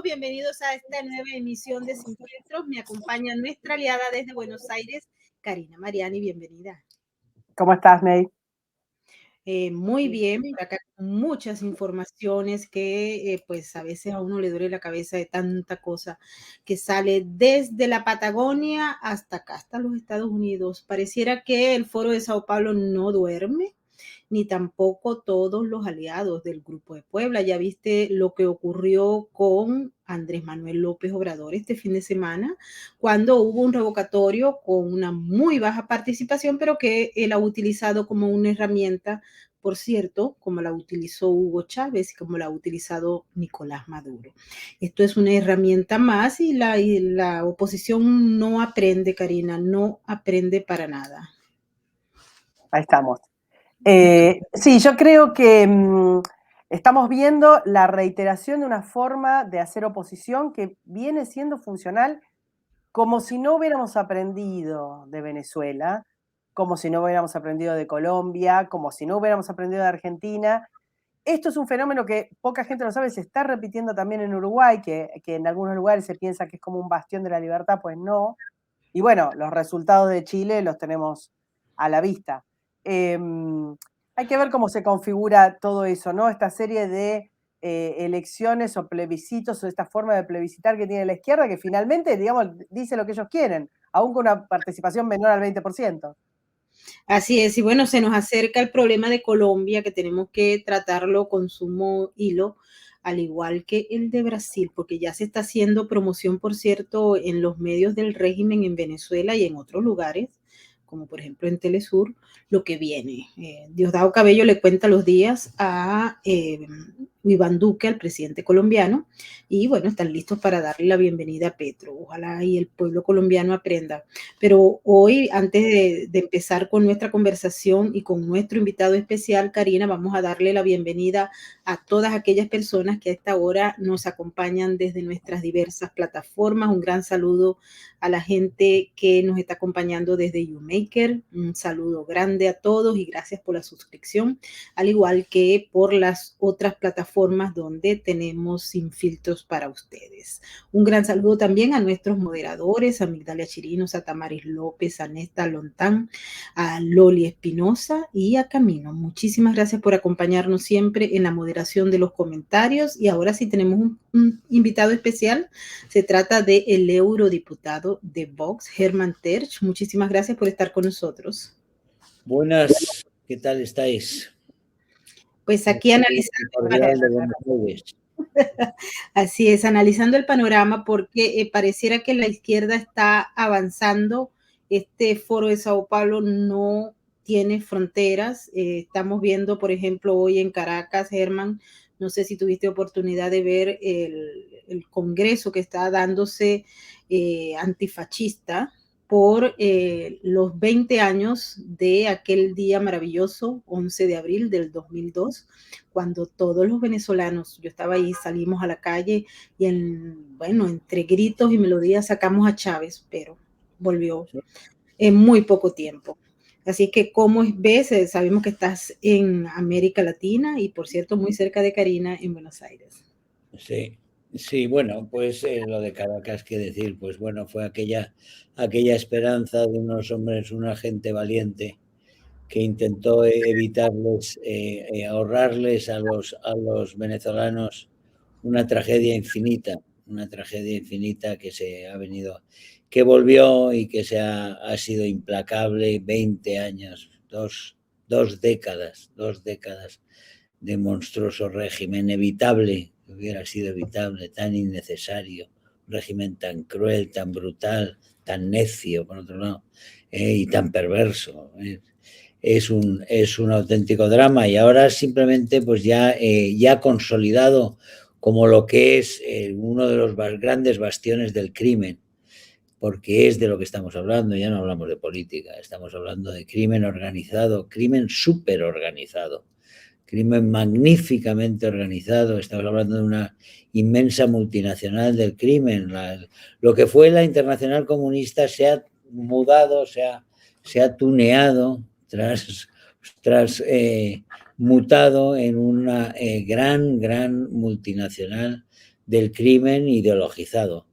bienvenidos a esta nueva emisión de Sin Filtros. Me acompaña nuestra aliada desde Buenos Aires, Karina Mariani, bienvenida. ¿Cómo estás, Ney? Muy bien, por acá con muchas informaciones que pues a veces a uno le duele la cabeza de tanta cosa que sale desde la Patagonia hasta acá, hasta los Estados Unidos. Pareciera que el Foro de Sao Paulo no duerme, ni tampoco todos los aliados del Grupo de Puebla. Ya viste lo que ocurrió con Andrés Manuel López Obrador este fin de semana, cuando hubo un revocatorio con una muy baja participación, pero que él ha utilizado como una herramienta, por cierto, como la utilizó Hugo Chávez y como la ha utilizado Nicolás Maduro. Esto es una herramienta más y la oposición no aprende, Karina, no aprende para nada. Ahí estamos. Sí, yo creo que estamos viendo la reiteración de una forma de hacer oposición que viene siendo funcional como si no hubiéramos aprendido de Venezuela, como si no hubiéramos aprendido de Colombia, como si no hubiéramos aprendido de Argentina. Esto es un fenómeno que poca gente lo sabe, se está repitiendo también en Uruguay, que en algunos lugares se piensa que es como un bastión de la libertad, pues no. Y bueno, los resultados de Chile los tenemos a la vista. Hay que ver cómo se configura todo eso, ¿no? Esta serie de elecciones o plebiscitos o esta forma de plebiscitar que tiene la izquierda que finalmente, digamos, dice lo que ellos quieren, aún con una participación menor al 20%. Así es, y bueno, se nos acerca el problema de Colombia, que tenemos que tratarlo con sumo hilo, al igual que el de Brasil, porque ya se está haciendo promoción, por cierto, en los medios del régimen en Venezuela y en otros lugares, como por ejemplo en Telesur, lo que viene. Diosdado Cabello le cuenta los días a Iván Duque, al presidente colombiano, y bueno, están listos para darle la bienvenida a Petro. Ojalá y el pueblo colombiano aprenda. Pero hoy, antes de empezar con nuestra conversación y con nuestro invitado especial, Karina, vamos a darle la bienvenida a todas aquellas personas que a esta hora nos acompañan desde nuestras diversas plataformas. Un gran saludo a la gente que nos está acompañando desde YouMaker. Un saludo grande a todos y gracias por la suscripción, al igual que por las otras plataformas donde tenemos Sin Filtros para ustedes. Un gran saludo también a nuestros moderadores, a Migdalia Chirinos, a Tamaris López, a Nesta Lontán, a Loli Espinosa y a Camino. Muchísimas gracias por acompañarnos siempre en la moderación de los comentarios. Y ahora sí tenemos un invitado especial. Se trata del eurodiputado de Vox, Germán Terch. Muchísimas gracias por estar con nosotros. Buenas, ¿qué tal estáis? Pues aquí analizando. Así es, analizando el panorama porque pareciera que la izquierda está avanzando. Este foro de Sao Paulo no tiene fronteras. Estamos viendo, por ejemplo, hoy en Caracas, Germán, no sé si tuviste oportunidad de ver el congreso que está dándose antifascista por los 20 años de aquel día maravilloso, 11 de abril del 2002, cuando todos los venezolanos, yo estaba ahí, salimos a la calle y bueno, entre gritos y melodías sacamos a Chávez, pero volvió en muy poco tiempo. Así que, ¿cómo ves? Sabemos que estás en América Latina y, por cierto, muy cerca de Karina, en Buenos Aires. Sí, bueno, pues lo de Caracas, qué decir, pues bueno, fue aquella esperanza de unos hombres, una gente valiente que intentó evitarles, ahorrarles a los venezolanos una tragedia infinita que se ha venido, que volvió y que ha sido implacable. 20 años, dos décadas de monstruoso régimen, hubiera sido evitable, tan innecesario, un régimen tan cruel, tan brutal, tan necio, por otro lado, y tan perverso. Es un auténtico drama y ahora simplemente pues ya consolidado como lo que es uno de los grandes bastiones del crimen, porque es de lo que estamos hablando. Ya no hablamos de política, estamos hablando de crimen organizado, crimen súper organizado, crimen magníficamente organizado. Estamos hablando de una inmensa multinacional del crimen. Lo que fue la Internacional Comunista se ha mudado, se ha tuneado tras mutado en una gran multinacional del crimen ideologizado.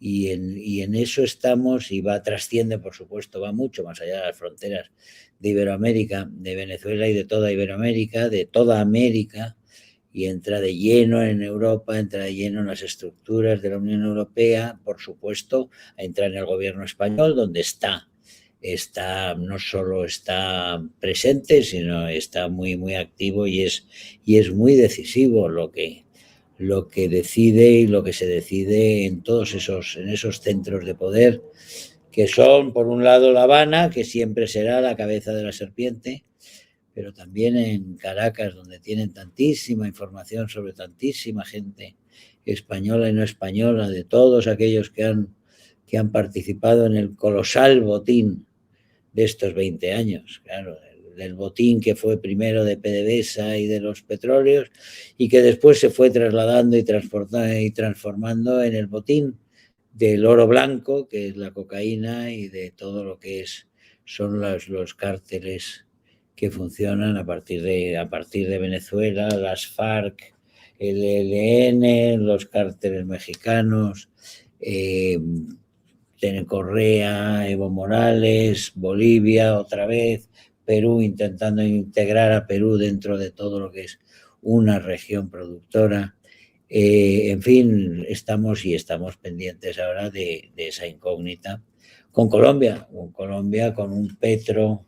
Y en eso estamos, y trasciende, por supuesto, va mucho más allá de las fronteras de Iberoamérica, de Venezuela y de toda Iberoamérica, de toda América, y entra de lleno en Europa, entra de lleno en las estructuras de la Unión Europea, por supuesto, entra en el gobierno español, donde está no solo está presente, sino está muy, muy activo y es muy decisivo lo que decide y lo que se decide en todos esos centros de poder, que son, por un lado, La Habana, que siempre será la cabeza de la serpiente, pero también en Caracas, donde tienen tantísima información sobre tantísima gente española y no española, de todos aquellos que han participado en el colosal botín de estos 20 años, claro, del botín que fue primero de PDVSA y de los petróleos, y que después se fue trasladando y transformando en el botín del oro blanco, que es la cocaína, y de todo lo que son los cárteles que funcionan a partir de Venezuela, las FARC, el ELN, los cárteles mexicanos, Correa, Evo Morales, Bolivia otra vez, Perú, intentando integrar a Perú dentro de todo lo que es una región productora. En fin, estamos pendientes ahora de esa incógnita con Colombia, con un Petro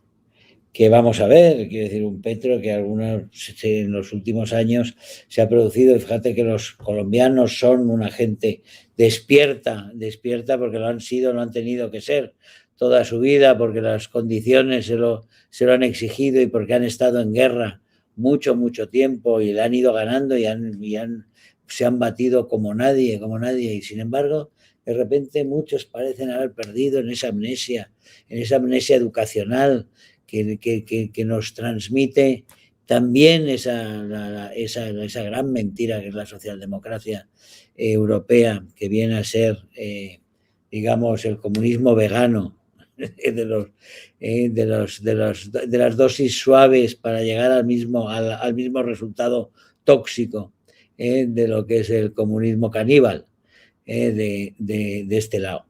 que vamos a ver, quiero decir, un Petro que en los últimos años se ha producido. Fíjate que los colombianos son una gente despierta porque lo han tenido que ser toda su vida, porque las condiciones se lo han exigido y porque han estado en guerra mucho, mucho tiempo y la han ido ganando y se han batido como nadie, y sin embargo, de repente muchos parecen haber perdido en esa amnesia educacional que nos transmite también esa gran mentira que es la socialdemocracia europea, que viene a ser, digamos, el comunismo vegano, de las dosis suaves para llegar al mismo resultado tóxico de lo que es el comunismo caníbal de este lado.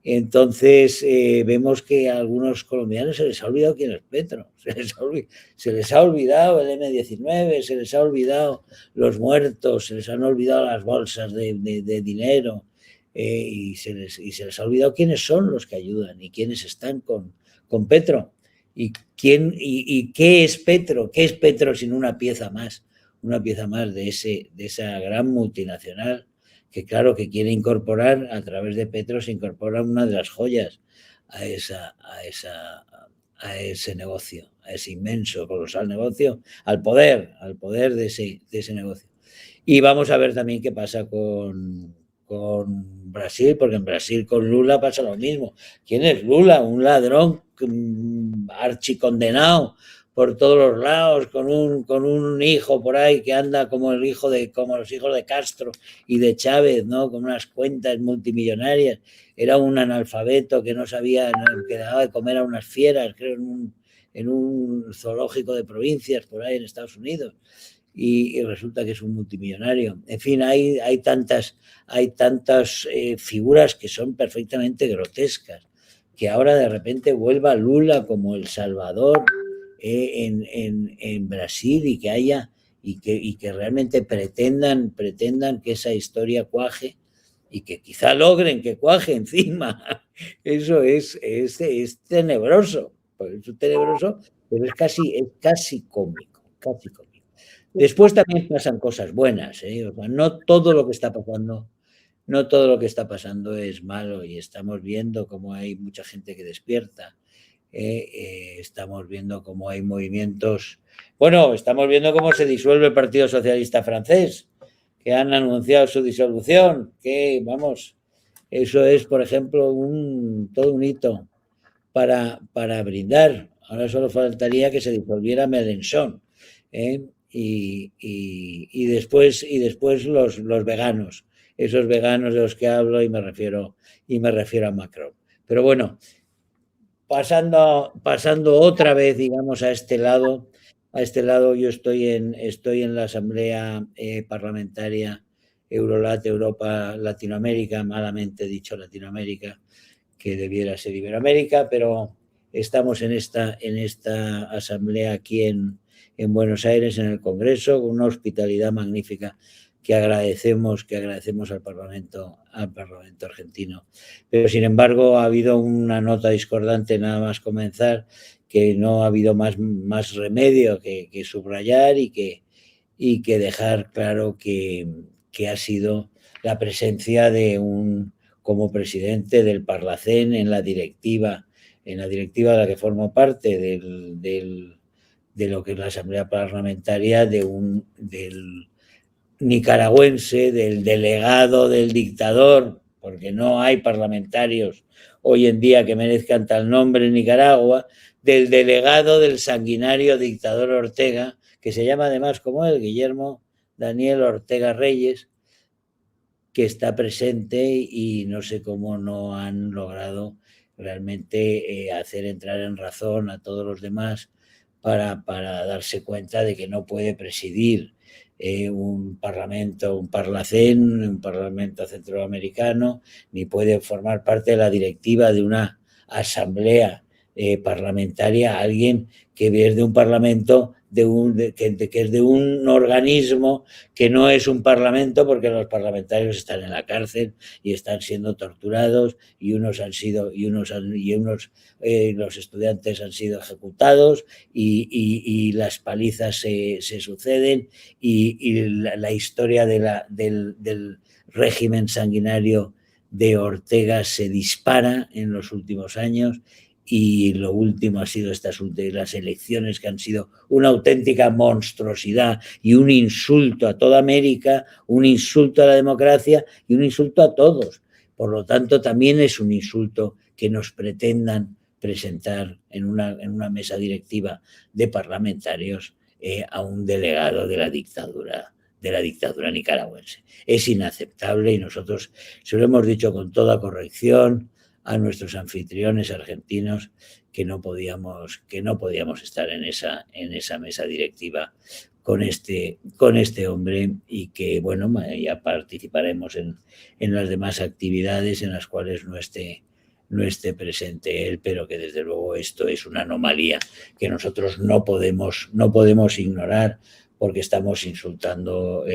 Entonces vemos que a algunos colombianos se les ha olvidado quién es Petro, se les ha olvidado el M-19, se les ha olvidado los muertos, se les han olvidado las bolsas de dinero y se les ha olvidado quiénes son los que ayudan y quiénes están con Petro y qué es Petro, sino una pieza más de esa gran multinacional que claro que quiere incorporar a través de Petro, se incorpora una de las joyas a ese negocio, a ese inmenso, colosal negocio, al poder de ese negocio. Y vamos a ver también qué pasa con Brasil, porque en Brasil con Lula pasa lo mismo. ¿Quién es Lula? Un ladrón archicondenado por todos los lados, con un hijo por ahí que anda como los hijos de Castro y de Chávez, ¿no? Con unas cuentas multimillonarias. Era un analfabeto que no sabía, que daba de comer a unas fieras, creo, en un zoológico de provincias por ahí en Estados Unidos. Y resulta que es un multimillonario. En fin, hay tantas figuras que son perfectamente grotescas. Que ahora de repente vuelva Lula como el salvador en Brasil y que realmente pretendan que esa historia cuaje y que quizá logren que cuaje encima. Eso es tenebroso, pero es casi cómico, Después también pasan cosas buenas, O sea, no todo lo que está pasando es malo y estamos viendo cómo hay mucha gente que despierta. Estamos viendo cómo hay movimientos. Bueno, estamos viendo cómo se disuelve el Partido Socialista francés, que han anunciado su disolución, que vamos, eso es, por ejemplo, todo un hito para brindar. Ahora solo faltaría que se disolviera Mélenchon, y después los veganos, esos veganos de los que hablo y me refiero a Macron. Pero bueno, pasando otra vez, digamos, a este lado, yo estoy en la Asamblea Parlamentaria Eurolat, Europa, Latinoamérica, malamente dicho Latinoamérica, que debiera ser Iberoamérica, pero estamos en esta asamblea aquí en Buenos Aires, en el Congreso, con una hospitalidad magnífica que agradecemos al Parlamento argentino. Pero, sin embargo, ha habido una nota discordante nada más comenzar, que no ha habido más remedio que subrayar y que dejar claro que ha sido la presencia como presidente del Parlacén en la directiva de la que formo parte, de lo que es la Asamblea Parlamentaria, del nicaragüense, del delegado del dictador, porque no hay parlamentarios hoy en día que merezcan tal nombre en Nicaragua, del delegado del sanguinario dictador Ortega, que se llama además como él, Guillermo Daniel Ortega Reyes, que está presente, y no sé cómo no han logrado realmente hacer entrar en razón a todos los demás para darse cuenta de que no puede presidir un parlamento, un parlacén, un parlamento centroamericano, ni puede formar parte de la directiva de una asamblea parlamentaria alguien que es de un parlamento, que es de un organismo que no es un parlamento, porque los parlamentarios están en la cárcel y están siendo torturados, y los estudiantes han sido ejecutados, y las palizas se suceden, y la historia del régimen sanguinario de Ortega se dispara en los últimos años. Y lo último ha sido las elecciones, que han sido una auténtica monstruosidad y un insulto a toda América, un insulto a la democracia y un insulto a todos. Por lo tanto, también es un insulto que nos pretendan presentar en una mesa directiva de parlamentarios a un delegado de la dictadura nicaragüense. Es inaceptable, y nosotros se lo hemos dicho con toda corrección a nuestros anfitriones argentinos, que no podíamos estar en esa mesa directiva con este hombre, y que, bueno, ya participaremos en las demás actividades en las cuales no esté presente él, pero que desde luego esto es una anomalía que nosotros no podemos ignorar, porque estamos insultando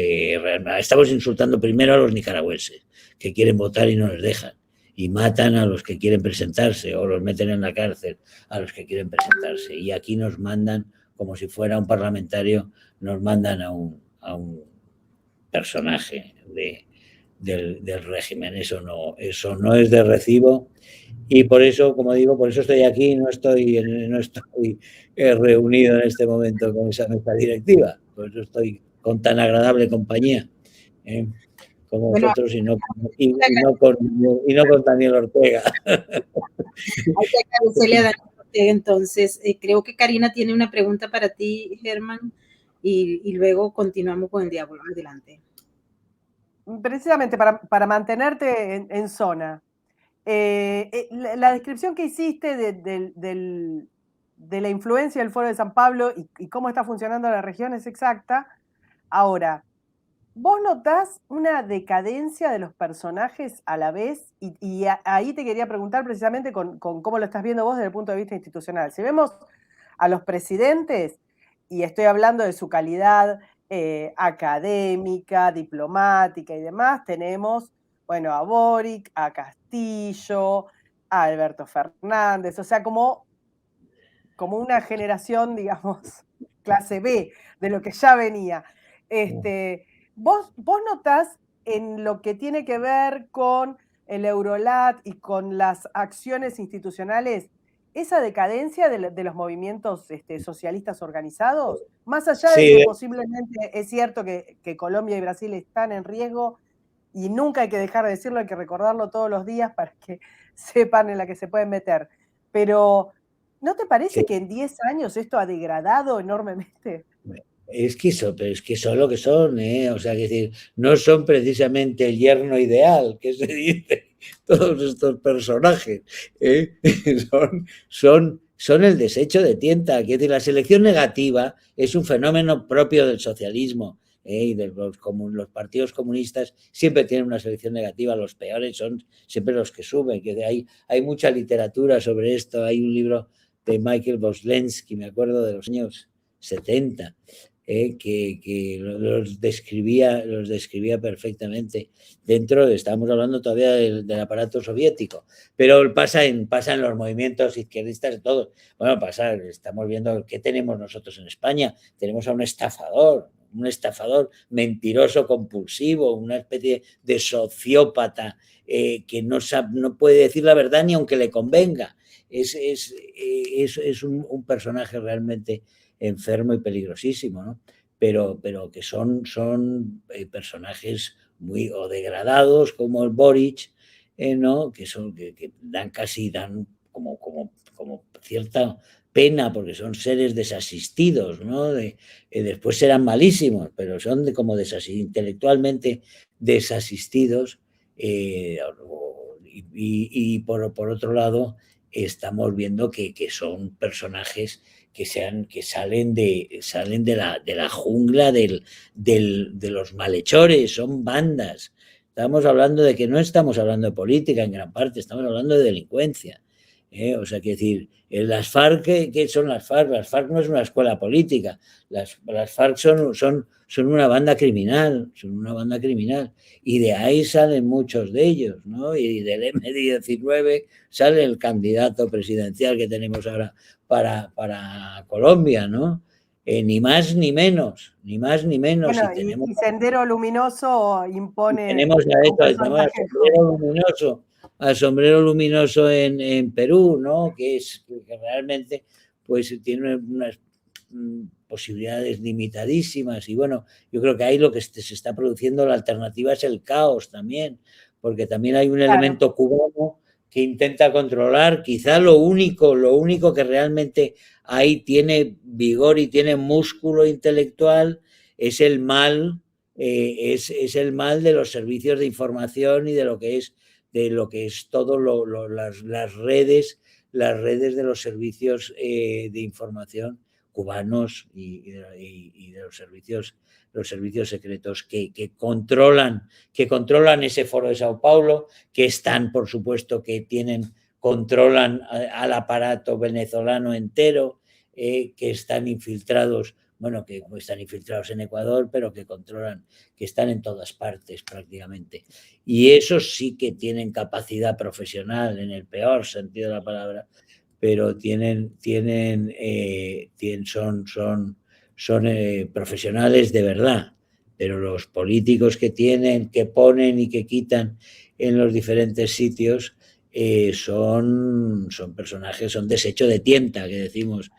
primero a los nicaragüenses, que quieren votar y no les dejan, y matan a los que quieren presentarse, o los meten en la cárcel a los que quieren presentarse. Y aquí nos mandan, como si fuera un parlamentario, nos mandan a un personaje del régimen. Eso no es de recibo. Y por eso, como digo, por eso estoy aquí, no estoy reunido en este momento con esa mesa directiva. Por eso estoy con tan agradable compañía como vosotros, y no con Daniel Ortega. Hay que agradecerle a Daniel Ortega. Entonces, creo que Karina tiene una pregunta para ti, Germán, y luego continuamos con el diálogo. Adelante. Precisamente para mantenerte en zona. La descripción que hiciste de la influencia del Foro de San Pablo y cómo está funcionando la región es exacta. Ahora, ¿vos notás una decadencia de los personajes a la vez? Y ahí te quería preguntar precisamente con cómo lo estás viendo vos desde el punto de vista institucional. Si vemos a los presidentes, y estoy hablando de su calidad académica, diplomática y demás, tenemos, bueno, a Boric, a Castillo, a Alberto Fernández, o sea, como una generación, digamos, clase B, de lo que ya venía. ¿Vos notás en lo que tiene que ver con el Eurolat y con las acciones institucionales esa decadencia de los movimientos socialistas organizados? Más allá de que posiblemente es cierto que Colombia y Brasil están en riesgo, y nunca hay que dejar de decirlo, hay que recordarlo todos los días para que sepan en la que se pueden meter. Pero, ¿no te parece que en 10 años esto ha degradado enormemente? Es que son lo que son, o sea, que decir, no son precisamente el yerno ideal que se dice todos estos personajes, son el desecho de tienta. Es decir, la selección negativa es un fenómeno propio del socialismo, y de los partidos comunistas siempre tienen una selección negativa, los peores son siempre los que suben, que hay mucha literatura sobre esto, hay un libro de Michael Boslensky, me acuerdo, de los años 70, que los describía perfectamente. Estamos hablando todavía del aparato soviético, pero pasa en los movimientos izquierdistas y todo. Bueno, estamos viendo qué tenemos nosotros en España. Tenemos a un estafador mentiroso compulsivo, una especie de sociópata que no puede decir la verdad ni aunque le convenga. Es un personaje realmente enfermo y peligrosísimo, ¿no? Pero que son personajes muy o degradados como el Boric, ¿no? Que dan como cierta pena porque son seres desasistidos, ¿no? Después serán malísimos, pero son como intelectualmente desasistidos. Y por otro lado, estamos viendo que son personajes que salen de la jungla de los malhechores, son bandas. Estamos hablando de que no estamos hablando de política en gran parte, estamos hablando de delincuencia. O sea, quiero decir, las FARC, ¿qué son las FARC? Las FARC no es una escuela política, las FARC son una banda criminal, y de ahí salen muchos de ellos, ¿no? Y del M19 sale el candidato presidencial que tenemos ahora para Colombia, ¿no? Ni más ni menos. Bueno, y Sendero Luminoso impone... Tenemos al sombrero luminoso en Perú, ¿no? Que realmente pues tiene unas posibilidades limitadísimas. Y bueno, yo creo que ahí lo que se está produciendo, la alternativa es el caos también, porque también hay un elemento cubano que intenta controlar. Quizá lo único que realmente ahí tiene vigor y tiene músculo intelectual es el mal, es el mal de los servicios de información y de lo que es todo las redes de los servicios de información cubanos y de los servicios secretos que controlan ese foro de Sao Paulo, que están, por supuesto, controlan al aparato venezolano entero, que están infiltrados, que están infiltrados en Ecuador, pero que están en todas partes prácticamente. Y esos sí que tienen capacidad profesional en el peor sentido de la palabra, pero son profesionales de verdad. Pero los políticos que ponen y que quitan en los diferentes sitios son personajes, son desecho de tienta, que decimos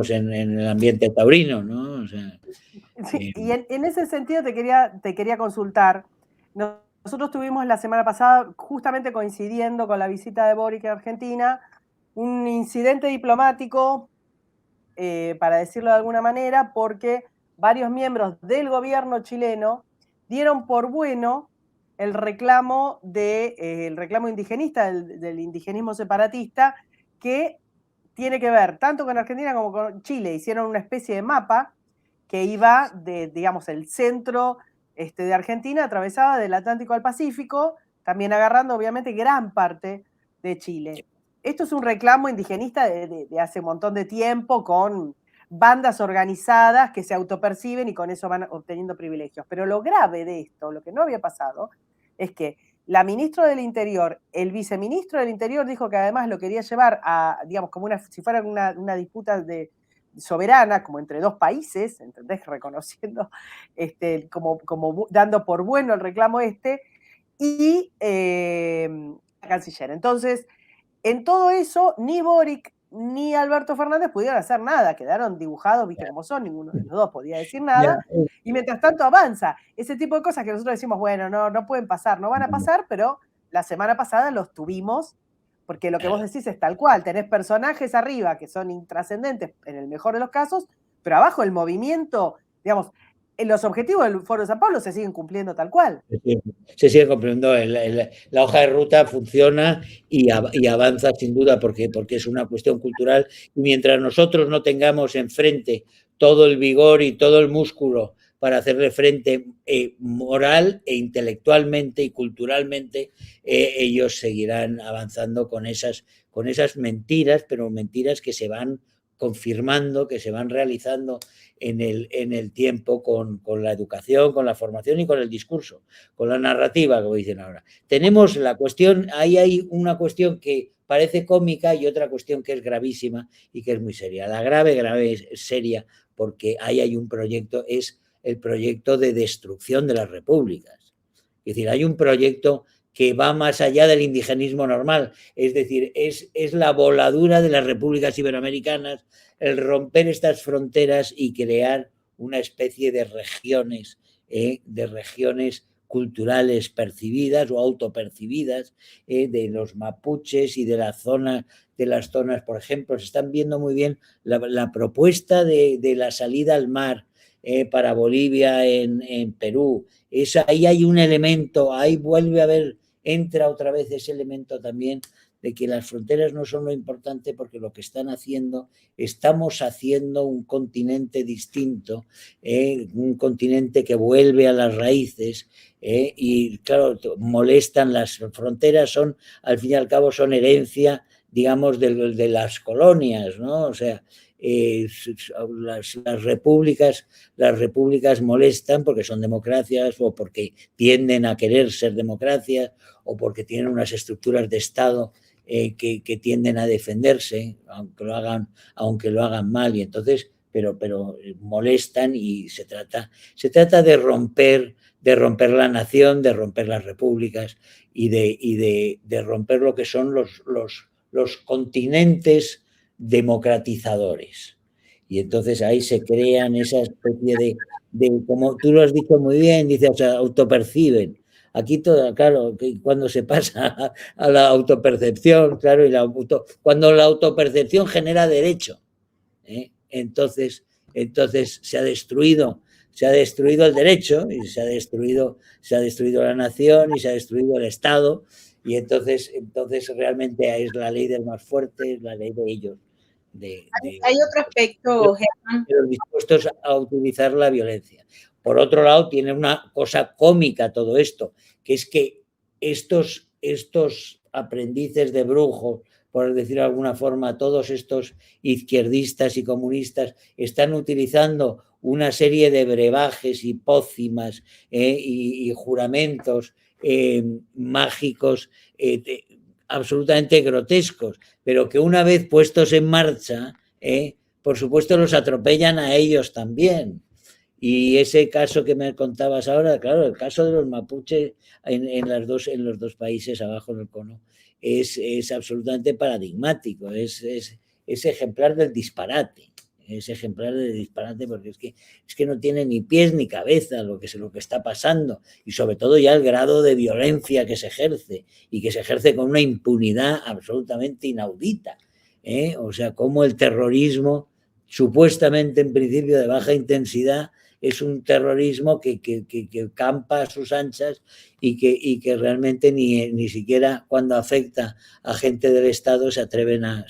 en el ambiente taurino, ¿no? O sea, sí, y en ese sentido te quería consultar. Nosotros tuvimos la semana pasada, justamente coincidiendo con la visita de Boric a Argentina, un incidente diplomático, para decirlo de alguna manera, porque varios miembros del gobierno chileno dieron por bueno el reclamo indigenista, del indigenismo separatista, que tiene que ver tanto con Argentina como con Chile. Hicieron una especie de mapa que iba digamos, el centro de Argentina, atravesaba del Atlántico al Pacífico, también agarrando obviamente gran parte de Chile. Esto es un reclamo indigenista de hace un montón de tiempo, con bandas organizadas que se autoperciben y con eso van obteniendo privilegios. Pero lo grave de esto, lo que no había pasado, es que la ministra del Interior, el viceministro del Interior dijo que además lo quería llevar a, digamos, como si fuera una disputa soberana, como entre dos países, ¿entendés? Reconociendo, como dando por bueno el reclamo y la canciller. Entonces, en todo eso, ni Boric ni Alberto Fernández pudieron hacer nada, quedaron dibujados, viste cómo son, ninguno de los dos podía decir nada, y mientras tanto avanza. Ese tipo de cosas que nosotros decimos, bueno, no pueden pasar, no van a pasar, pero la semana pasada los tuvimos, porque lo que vos decís es tal cual, tenés personajes arriba que son intrascendentes en el mejor de los casos, pero abajo el movimiento, digamos, los objetivos del Foro de San Pablo se siguen cumpliendo tal cual. Se sigue cumpliendo, la hoja de ruta funciona y avanza sin duda porque es una cuestión cultural, y mientras nosotros no tengamos enfrente todo el vigor y todo el músculo para hacerle frente moral e intelectualmente y culturalmente, ellos seguirán avanzando con esas mentiras, pero mentiras que se van confirmando, que se van realizando en el tiempo con la educación, con la formación y con el discurso, con la narrativa, como dicen ahora. Tenemos la cuestión, ahí hay una cuestión que parece cómica y otra cuestión que es gravísima y que es muy seria. La grave es seria, porque ahí hay un proyecto, es el proyecto de destrucción de las repúblicas. Es decir, hay un proyecto que va más allá del indigenismo normal, es decir, es la voladura de las repúblicas iberoamericanas, el romper estas fronteras y crear una especie de regiones culturales percibidas o autopercibidas, de los mapuches y de las zonas, por ejemplo, se están viendo muy bien la propuesta de la salida al mar para Bolivia en Perú. Ahí hay un elemento, ahí vuelve a haber, entra otra vez ese elemento también de que las fronteras no son lo importante, porque lo que estamos haciendo un continente distinto, un continente que vuelve a las raíces, y claro, molestan las fronteras, al fin y al cabo son herencia, digamos, de las colonias, ¿no? O sea, las repúblicas molestan porque son democracias o porque tienden a querer ser democracias o porque tienen unas estructuras de Estado que tienden a defenderse, aunque lo hagan mal, y entonces, pero molestan, y se trata de romper la nación, de romper las repúblicas y de romper lo que son los continentes democratizadores. Y entonces ahí se crean esa especie de, como tú lo has dicho muy bien, dice, o sea, autoperciben. Aquí todo, claro, cuando se pasa a la autopercepción, claro, cuando la autopercepción genera derecho, entonces se ha destruido el derecho, y se ha destruido la nación, y se ha destruido el Estado, y entonces realmente es la ley del más fuerte, es la ley de ellos. Hay otro aspecto, Germán, pero dispuestos a utilizar la violencia. Por otro lado, tiene una cosa cómica todo esto, que es que estos aprendices de brujos, por decirlo de alguna forma, todos estos izquierdistas y comunistas, están utilizando una serie de brebajes y pócimas y juramentos mágicos absolutamente grotescos, pero que una vez puestos en marcha, por supuesto los atropellan a ellos también. Y ese caso que me contabas ahora, claro, el caso de los mapuches en los dos países abajo del cono es absolutamente paradigmático, es ejemplar del disparate. Es ejemplar de disparate, porque es que no tiene ni pies ni cabeza lo que está pasando, y sobre todo ya el grado de violencia que se ejerce, y que se ejerce con una impunidad absolutamente inaudita. O sea, como el terrorismo, supuestamente en principio de baja intensidad, es un terrorismo que campa a sus anchas y que realmente ni siquiera cuando afecta a gente del Estado se atreven a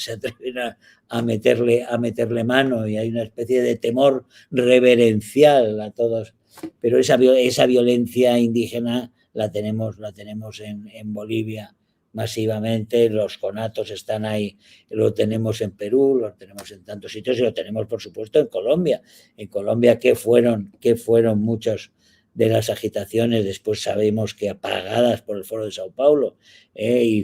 meterle mano, y hay una especie de temor reverencial a todos. Pero esa violencia indígena la tenemos en Bolivia masivamente, los conatos están ahí, lo tenemos en Perú, lo tenemos en tantos sitios, y lo tenemos, por supuesto, en Colombia. En Colombia, ¿qué fueron muchos de las agitaciones? Después sabemos que apagadas por el Foro de Sao Paulo, y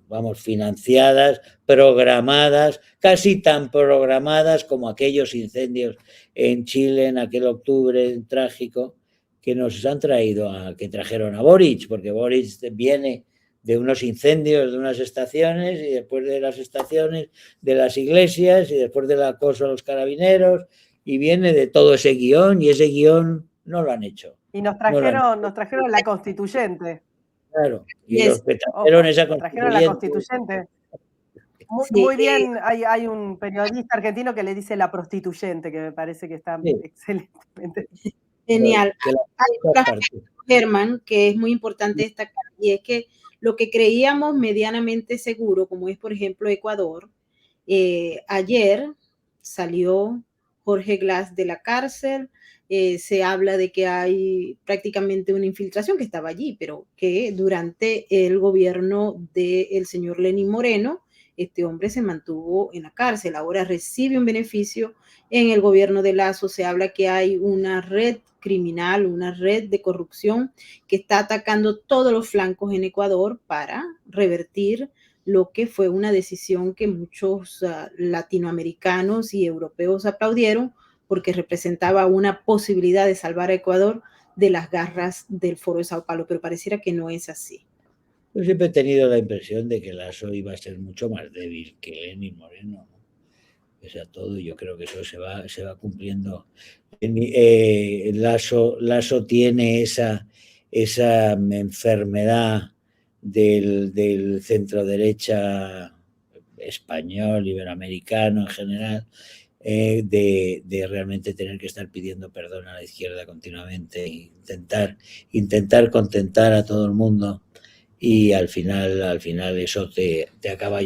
vamos, financiadas, programadas, casi tan programadas como aquellos incendios en Chile en aquel octubre trágico que nos han que trajeron a Boric, porque Boric viene de unos incendios de unas estaciones, y después de las estaciones de las iglesias, y después del acoso a los carabineros, y viene de todo ese guión, y ese guión no lo han hecho. Y nos trajeron la constituyente. Claro, y los que trajeron esa constituyente. Muy bien, hay un periodista argentino que le dice la prostituyente, que me parece que está excelentemente. Genial. Hay un aspecto, Germán, que es muy importante destacar, y es que lo que creíamos medianamente seguro, como es, por ejemplo, Ecuador, ayer salió Jorge Glass de la cárcel, se habla de que hay prácticamente una infiltración que estaba allí, pero que durante el gobierno del señor Lenín Moreno, este hombre se mantuvo en la cárcel. Ahora recibe un beneficio en el gobierno de Lazo. Se habla que hay una red criminal, una red de corrupción que está atacando todos los flancos en Ecuador para revertir lo que fue una decisión que muchos latinoamericanos y europeos aplaudieron porque representaba una posibilidad de salvar a Ecuador de las garras del Foro de Sao Paulo, pero pareciera que no es así. Yo siempre he tenido la impresión de que Lasso iba a ser mucho más débil que Lenín Moreno, ¿no? Pese a todo, yo creo que eso se va cumpliendo. Lasso tiene esa enfermedad del centro derecha español, iberoamericano en general, de realmente tener que estar pidiendo perdón a la izquierda continuamente, intentar contentar a todo el mundo, y al final eso te acaba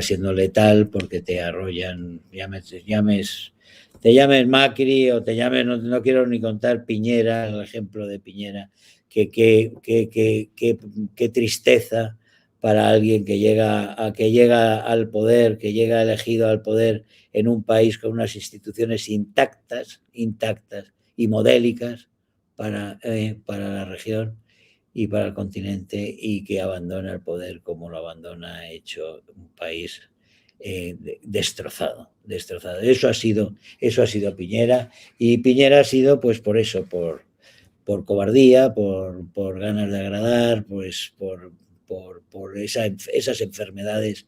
siendo letal, porque te arrollan, te llames Macri o te llames, no quiero ni contar Piñera, el ejemplo de Piñera, qué tristeza para alguien que llega al poder, que llega elegido al poder en un país con unas instituciones intactas y modélicas para la región y para el continente, y que abandona el poder como lo abandona, hecho un país destrozado. Eso ha sido Piñera, y Piñera ha sido, pues por eso, por cobardía, por ganas de agradar, pues por esas enfermedades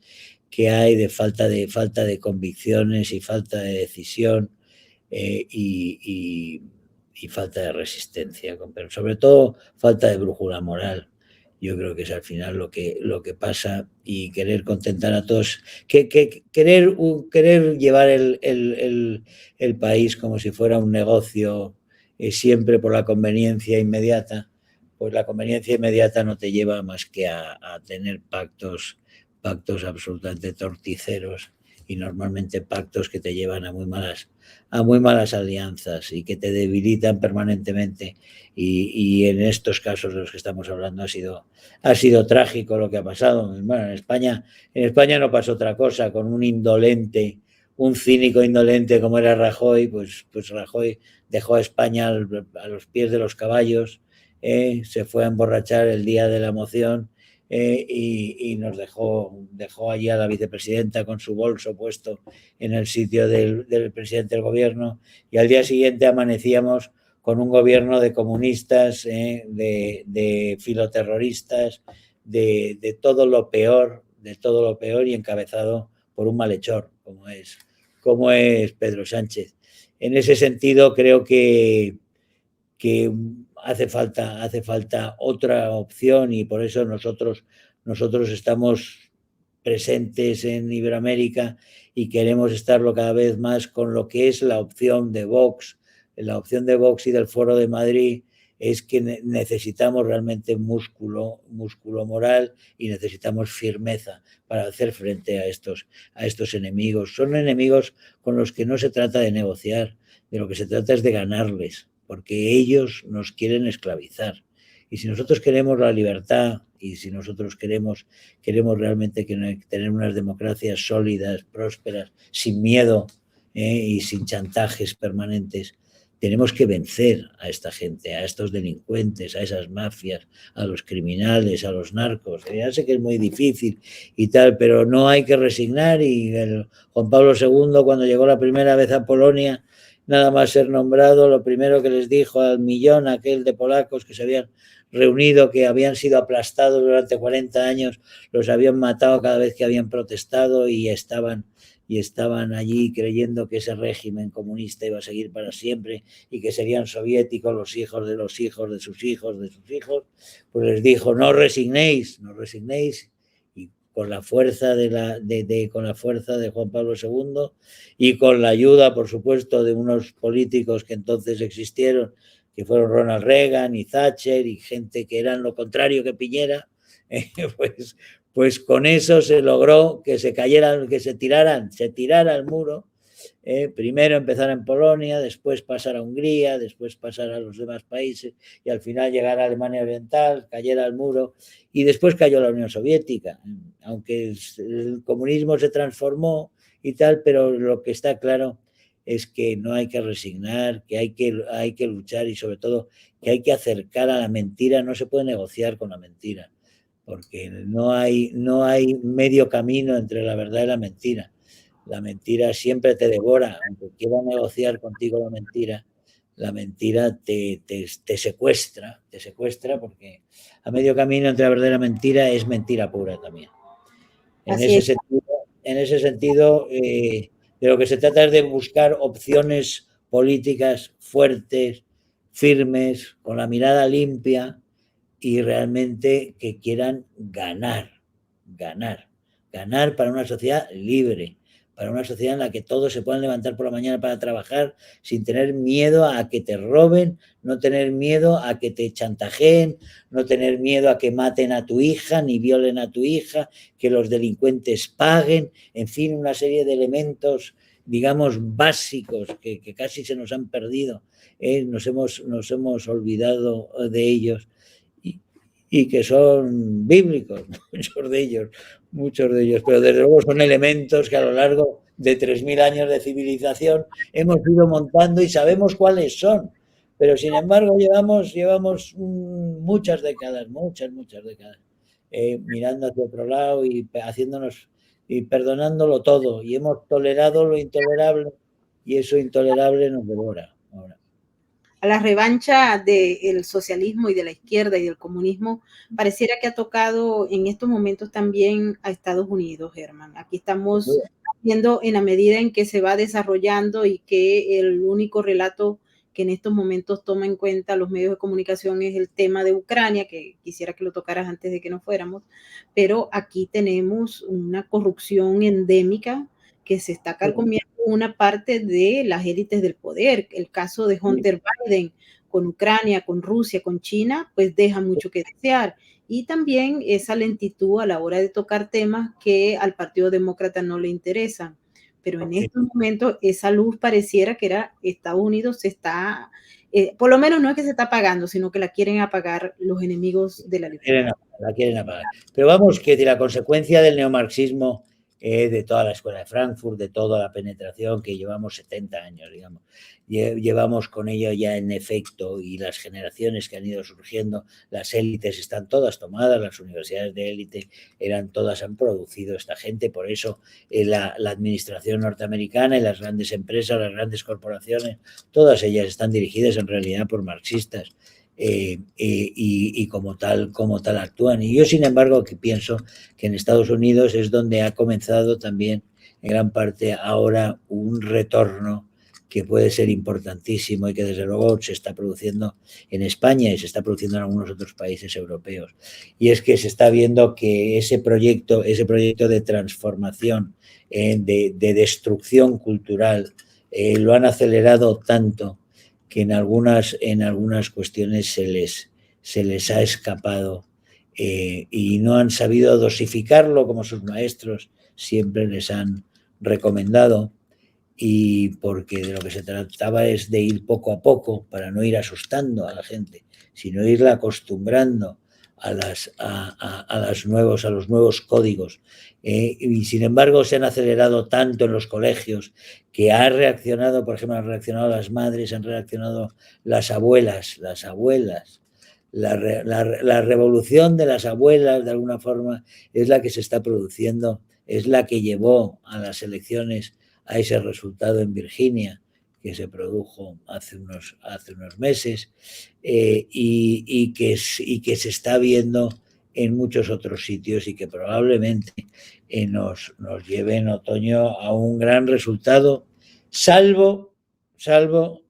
que hay de falta de convicciones y falta de decisión, y falta de resistencia, pero sobre todo falta de brújula moral. Yo creo que es al final lo que pasa, y querer contentar a todos, querer llevar el país como si fuera un negocio, siempre por la conveniencia inmediata. Pues la conveniencia inmediata no te lleva más que a tener pactos absolutamente torticeros, y normalmente pactos que te llevan a muy malas alianzas y que te debilitan permanentemente, y en estos casos de los que estamos hablando ha sido trágico lo que ha pasado. Bueno, en España no pasó otra cosa, con un cínico indolente como era Rajoy, pues Rajoy dejó a España a los pies de los caballos, se fue a emborrachar el día de la moción, y nos dejó allí a la vicepresidenta con su bolso puesto en el sitio del presidente del gobierno, y al día siguiente amanecíamos con un gobierno de comunistas, de filoterroristas, de todo lo peor, y encabezado por un malhechor como es Pedro Sánchez. En ese sentido, creo que hace falta otra opción, y por eso nosotros estamos presentes en Iberoamérica, y queremos estarlo cada vez más con lo que es la opción de Vox. La opción de Vox y del Foro de Madrid es que necesitamos realmente músculo moral, y necesitamos firmeza para hacer frente a estos enemigos. Son enemigos con los que no se trata de negociar, de lo que se trata es de ganarles, porque ellos nos quieren esclavizar. Y si nosotros queremos la libertad, y si nosotros queremos realmente tener unas democracias sólidas, prósperas, sin miedo, y sin chantajes permanentes, tenemos que vencer a esta gente, a estos delincuentes, a esas mafias, a los criminales, a los narcos. Ya sé que es muy difícil y tal, pero no hay que resignar. Y Juan Pablo II, cuando llegó la primera vez a Polonia, nada más ser nombrado, lo primero que les dijo al millón aquel de polacos que se habían reunido, que habían sido aplastados durante 40 años, los habían matado cada vez que habían protestado, y estaban allí creyendo que ese régimen comunista iba a seguir para siempre, y que serían soviéticos los hijos de los hijos de sus hijos de sus hijos. Pues les dijo: no resignéis, y con la fuerza con la fuerza de Juan Pablo II, y con la ayuda, por supuesto, de unos políticos que entonces existieron, que fueron Ronald Reagan y Thatcher, y gente que eran lo contrario que Piñera, pues con eso se logró que se tirara el muro, Primero empezar en Polonia, después pasar a Hungría, después pasar a los demás países y al final llegar a Alemania Oriental, cayera el muro y después cayó la Unión Soviética. Aunque el comunismo se transformó y tal, pero lo que está claro es que no hay que resignar, que hay que luchar y sobre todo que hay que acercar a la mentira. No se puede negociar con la mentira, porque no hay medio camino entre la verdad y la mentira. La mentira siempre te devora, aunque quiera negociar contigo la mentira te secuestra porque a medio camino entre la verdad y la mentira es mentira pura también. En ese sentido, de lo que se trata es de buscar opciones políticas fuertes, firmes, con la mirada limpia y realmente que quieran ganar para una sociedad libre, para una sociedad en la que todos se puedan levantar por la mañana para trabajar sin tener miedo a que te roben, no tener miedo a que te chantajeen, no tener miedo a que maten a tu hija ni violen a tu hija, que los delincuentes paguen, en fin, una serie de elementos, digamos, básicos que casi se nos han perdido, nos hemos olvidado de ellos y que son bíblicos, muchos de ellos, pero desde luego son elementos que a lo largo de 3.000 años de civilización hemos ido montando y sabemos cuáles son, pero sin embargo llevamos muchas décadas, mirando hacia otro lado y haciéndonos y perdonándolo todo, y hemos tolerado lo intolerable y eso intolerable nos devora ahora. A la revancha del socialismo y de la izquierda y del comunismo, pareciera que ha tocado en estos momentos también a Estados Unidos, Germán. Aquí estamos viendo en la medida en que se va desarrollando y que el único relato que en estos momentos toma en cuenta los medios de comunicación es el tema de Ucrania, que quisiera que lo tocaras antes de que nos fuéramos, pero aquí tenemos una corrupción endémica que se está carcomiendo una parte de las élites del poder. El caso de Hunter Biden con Ucrania, con Rusia, con China, pues deja mucho que desear. Y también esa lentitud a la hora de tocar temas que al Partido Demócrata no le interesan. Pero en estos momentos esa luz pareciera que era Estados Unidos se está, por lo menos no es que se está apagando, sino que la quieren apagar los enemigos de la libertad. La quieren apagar. Pero vamos, que la consecuencia del neomarxismo, de toda la escuela de Frankfurt, de toda la penetración que llevamos 70 años, digamos, llevamos con ello ya en efecto, y las generaciones que han ido surgiendo, las élites están todas tomadas, las universidades de élite han producido esta gente, por eso la administración norteamericana y las grandes empresas, las grandes corporaciones, todas ellas están dirigidas en realidad por marxistas. Y como tal actúan. Y yo, sin embargo, que pienso que en Estados Unidos es donde ha comenzado también en gran parte ahora un retorno que puede ser importantísimo y que desde luego se está produciendo en España y se está produciendo en algunos otros países europeos. Y es que se está viendo que ese proyecto de transformación, de destrucción cultural, lo han acelerado tanto que en algunas cuestiones se les ha escapado y no han sabido dosificarlo como sus maestros siempre les han recomendado, y porque de lo que se trataba es de ir poco a poco para no ir asustando a la gente, sino irla acostumbrando a los nuevos códigos. Y sin embargo se han acelerado tanto en los colegios que ha reaccionado, por ejemplo, han reaccionado las madres, han reaccionado las abuelas. La revolución de las abuelas, de alguna forma, es la que se está produciendo, es la que llevó a las elecciones a ese resultado en Virginia que se produjo hace unos meses, y que se está viendo en muchos otros sitios y que probablemente nos lleve en otoño a un gran resultado, salvo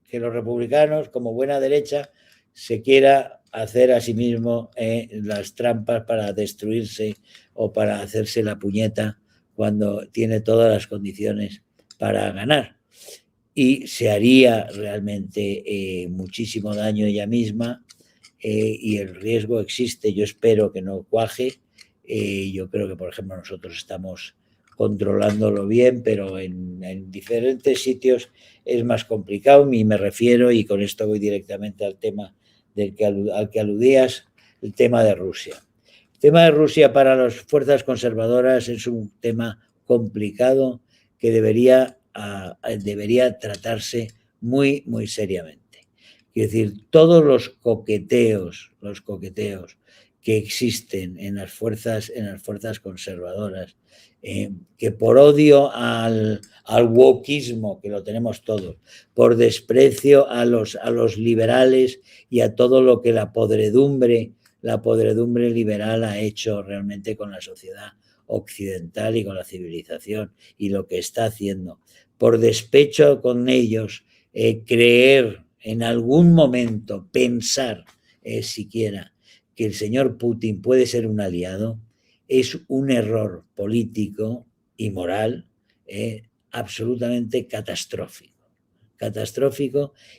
que los republicanos, como buena derecha, se quiera hacer a sí mismo las trampas para destruirse o para hacerse la puñeta cuando tiene todas las condiciones para ganar. Y se haría realmente muchísimo daño ella misma, y el riesgo existe. Yo espero que no cuaje. Yo creo que, por ejemplo, nosotros estamos controlándolo bien, pero en diferentes sitios es más complicado, y me refiero, y con esto voy directamente al tema al que aludías, el tema de Rusia. El tema de Rusia para las fuerzas conservadoras es un tema complicado que debería tratarse muy, muy seriamente. Es decir, todos los coqueteos que existen en las fuerzas conservadoras, que por odio al wokismo, que lo tenemos todos, por desprecio a los liberales y a todo lo que la podredumbre liberal ha hecho realmente con la sociedad occidental y con la civilización, y lo que está haciendo. Por despecho con ellos, creer en algún momento, pensar siquiera que el señor Putin puede ser un aliado, es un error político y moral absolutamente catastrófico,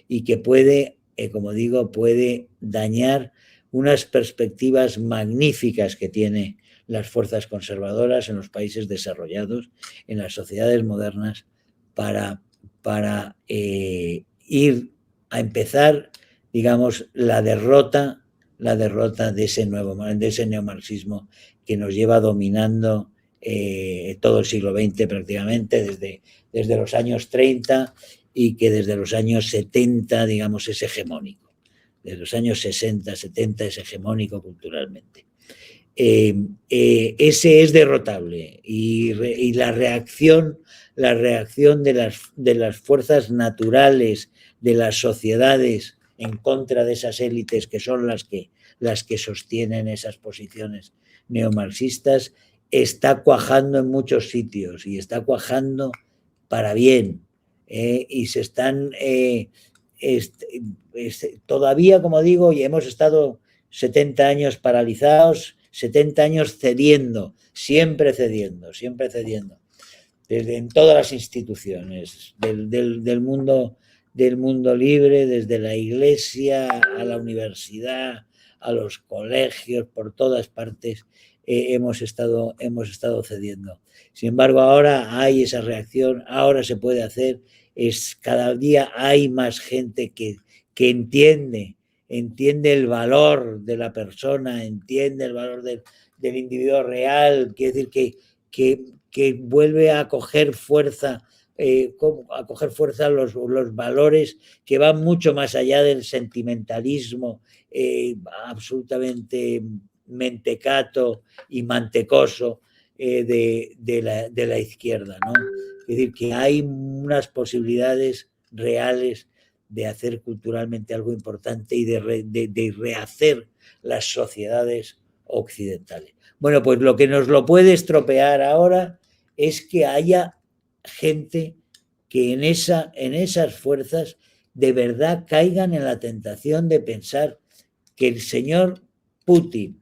y que puede, como digo, puede dañar unas perspectivas magníficas que tiene las fuerzas conservadoras en los países desarrollados, en las sociedades modernas, para ir a empezar, digamos, la derrota de ese neomarxismo que nos lleva dominando todo el siglo XX prácticamente, desde los años 30, y que desde los años 70, digamos, es hegemónico. Desde los años 60, 70 es hegemónico culturalmente. Ese es derrotable, y la reacción de las fuerzas naturales de las sociedades en contra de esas élites que son las que sostienen esas posiciones neomarxistas está cuajando en muchos sitios, y está cuajando para bien, y se están todavía, como digo, y hemos estado 70 años paralizados, 70 años cediendo, siempre cediendo, en todas las instituciones del mundo libre, desde la Iglesia a la universidad, a los colegios, por todas partes hemos estado cediendo. Sin embargo, ahora hay esa reacción, ahora se puede hacer, cada día hay más gente que entiende el valor de la persona, entiende el valor del individuo real, quiere decir que vuelve a coger fuerza, los valores que van mucho más allá del sentimentalismo absolutamente mentecato y mantecoso de la izquierda, ¿no? Es decir, que hay unas posibilidades reales de hacer culturalmente algo importante y de rehacer las sociedades occidentales. Bueno, pues lo que nos lo puede estropear ahora es que haya gente que en esas fuerzas de verdad caigan en la tentación de pensar que el señor Putin,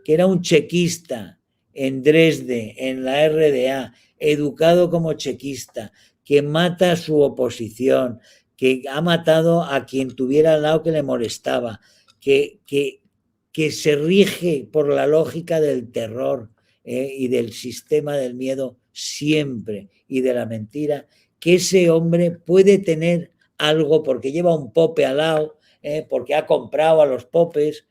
que era un chequista en Dresde, en la RDA, educado como chequista, que mata a su oposición, que ha matado a quien tuviera al lado que le molestaba, que se rige por la lógica del terror y del sistema del miedo siempre, y de la mentira, que ese hombre puede tener algo porque lleva un pope al lado, porque ha comprado a los popes,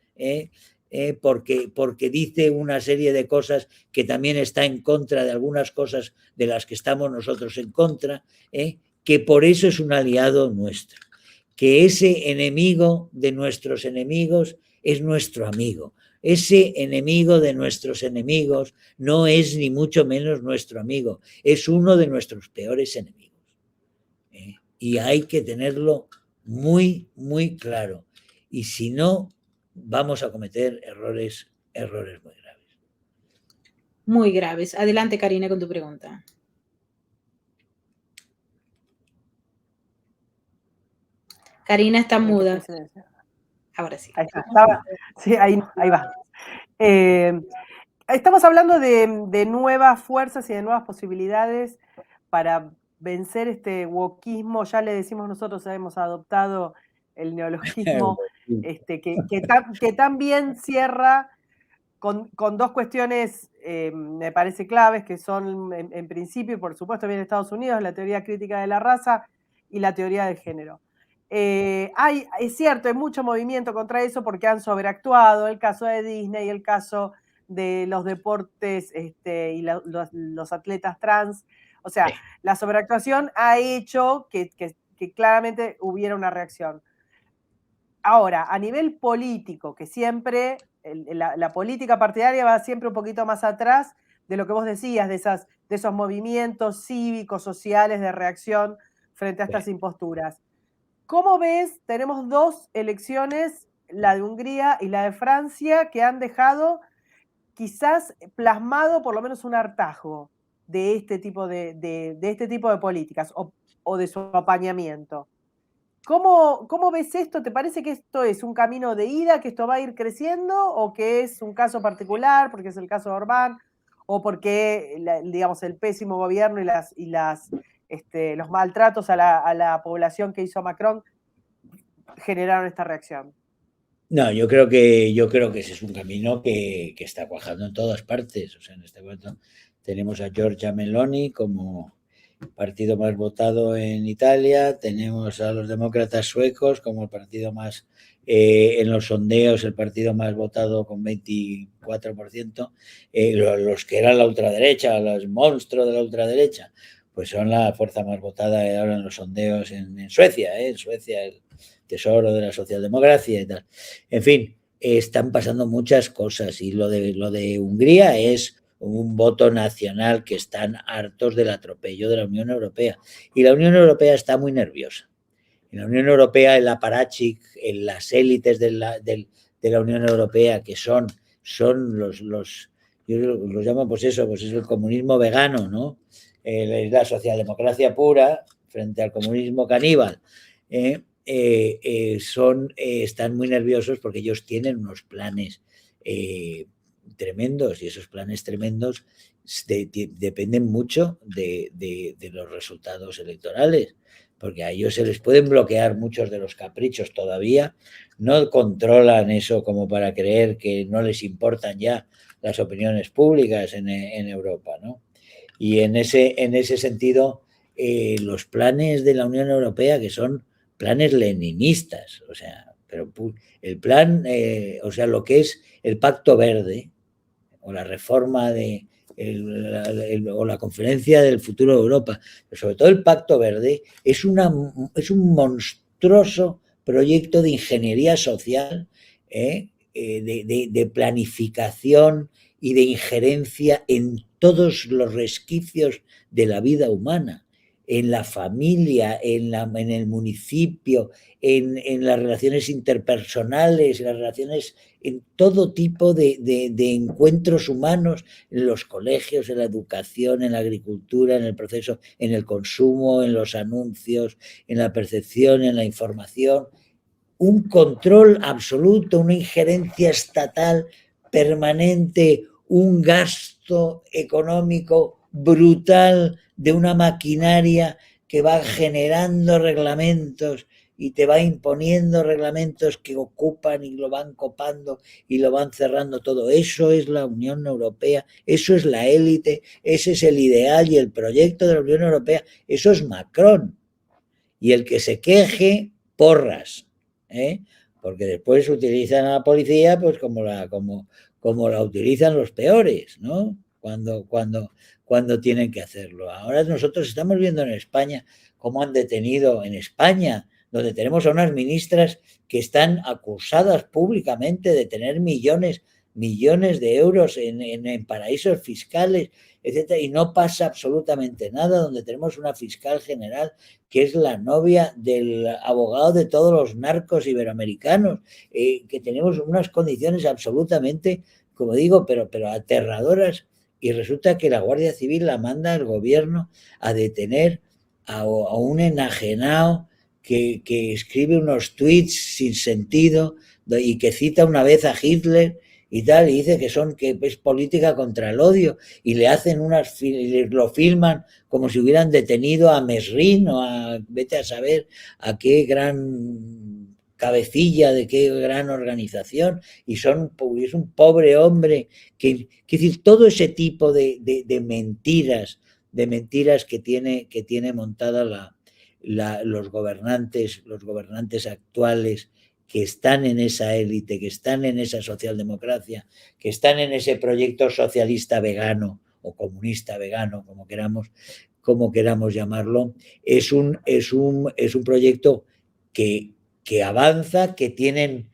porque dice una serie de cosas que también está en contra de algunas cosas de las que estamos nosotros en contra, que por eso es un aliado nuestro, que ese enemigo de nuestros enemigos es nuestro amigo. Ese enemigo de nuestros enemigos no es ni mucho menos nuestro amigo, es uno de nuestros peores enemigos. Y hay que tenerlo muy, muy claro. Y si no, vamos a cometer errores muy graves. Muy graves. Adelante, Karina, con tu pregunta. Karina está muda. Ahora sí. Ahí está. Sí, ahí va. Estamos hablando de nuevas fuerzas y de nuevas posibilidades para vencer este wokismo. Ya le decimos nosotros, ya hemos adoptado el neologismo, que también cierra con dos cuestiones me parece claves, que son en principio, por supuesto, viene Estados Unidos, la teoría crítica de la raza y la teoría del género. Es cierto, hay mucho movimiento contra eso porque han sobreactuado, el caso de Disney, el caso de los deportes y los atletas trans. O sea, la sobreactuación ha hecho que claramente hubiera una reacción. Ahora, a nivel político, que siempre la política partidaria va siempre un poquito más atrás de lo que vos decías, de esos movimientos cívicos, sociales de reacción frente a estas imposturas. ¿Cómo ves? Tenemos dos elecciones, la de Hungría y la de Francia, que han dejado quizás plasmado por lo menos un hartazgo de este tipo de políticas o de su apañamiento. ¿Cómo ves esto? ¿Te parece que esto es un camino de ida, que esto va a ir creciendo, o que es un caso particular, porque es el caso de Orbán, o porque, digamos, el pésimo gobierno y los maltratos a la población que hizo Macron generaron esta reacción? No, yo creo que ese es un camino que está cuajando en todas partes. O sea, en este momento tenemos a Giorgia Meloni como partido más votado en Italia, tenemos a los demócratas suecos como el partido más, en los sondeos, el partido más votado con 24%, los que eran la ultraderecha, los monstruos de la ultraderecha, pues son la fuerza más votada ahora en los sondeos en Suecia, en Suecia el tesoro de la socialdemocracia y tal. En fin, están pasando muchas cosas y lo de Hungría es un voto nacional que están hartos del atropello de la Unión Europea. Y la Unión Europea está muy nerviosa. En la Unión Europea, el aparachic, en las élites de la Unión Europea, que son yo los llamo pues es el comunismo vegano, ¿no? Es la socialdemocracia pura frente al comunismo caníbal. Están muy nerviosos porque ellos tienen unos planes tremendos, y esos planes tremendos dependen mucho de los resultados electorales, porque a ellos se les pueden bloquear muchos de los caprichos todavía, no controlan eso como para creer que no les importan ya las opiniones públicas en Europa, ¿no? Y en ese sentido, los planes de la Unión Europea, que son planes leninistas, o sea, pero el plan, o sea, lo que es el Pacto Verde o la reforma o la conferencia del futuro de Europa, pero sobre todo el Pacto Verde, es un monstruoso proyecto de ingeniería social, de planificación y de injerencia en todos los resquicios de la vida humana, en la familia, en el municipio, en las relaciones interpersonales, en las relaciones, en todo tipo de encuentros humanos, en los colegios, en la educación, en la agricultura, en el proceso, en el consumo, en los anuncios, en la percepción, en la información. Un control absoluto, una injerencia estatal permanente, un gasto económico brutal de una maquinaria que va generando reglamentos y te va imponiendo reglamentos que ocupan y lo van copando y lo van cerrando todo. Eso es la Unión Europea, eso es la élite, ese es el ideal y el proyecto de la Unión Europea, eso es Macron. Y el que se queje, porras, porque después utilizan a la policía pues como la utilizan los peores, ¿no? Cuando tienen que hacerlo. Ahora nosotros estamos viendo en España cómo han detenido en España, donde tenemos a unas ministras que están acusadas públicamente de tener millones de euros en paraísos fiscales, etcétera, y no pasa absolutamente nada, donde tenemos una fiscal general que es la novia del abogado de todos los narcos iberoamericanos, que tenemos unas condiciones absolutamente, como digo, pero aterradoras, y resulta que la Guardia Civil la manda el gobierno a detener a un enajenado que escribe unos tweets sin sentido y que cita una vez a Hitler y tal, y dice que es política contra el odio, y le hacen lo filman como si hubieran detenido a Mesrin o vete a saber a qué gran cabecilla de qué gran organización, y es un pobre hombre, que decir, todo ese tipo de mentiras que tiene montada los gobernantes actuales, que están en esa élite, que están en esa socialdemocracia, que están en ese proyecto socialista vegano o comunista vegano, como queramos llamarlo, es un proyecto que avanza, que tienen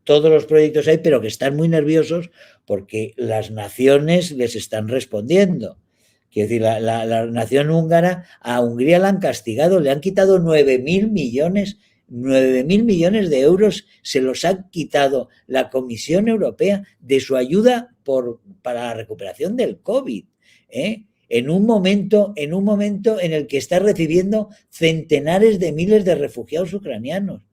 todos los proyectos ahí, pero que están muy nerviosos porque las naciones les están respondiendo. Quiero decir, la nación húngara, a Hungría la han castigado, le han quitado 9.000 millones de euros, se los ha quitado la Comisión Europea de su ayuda para la recuperación del COVID, ¿eh? En un momento en el que está recibiendo centenares de miles de refugiados ucranianos.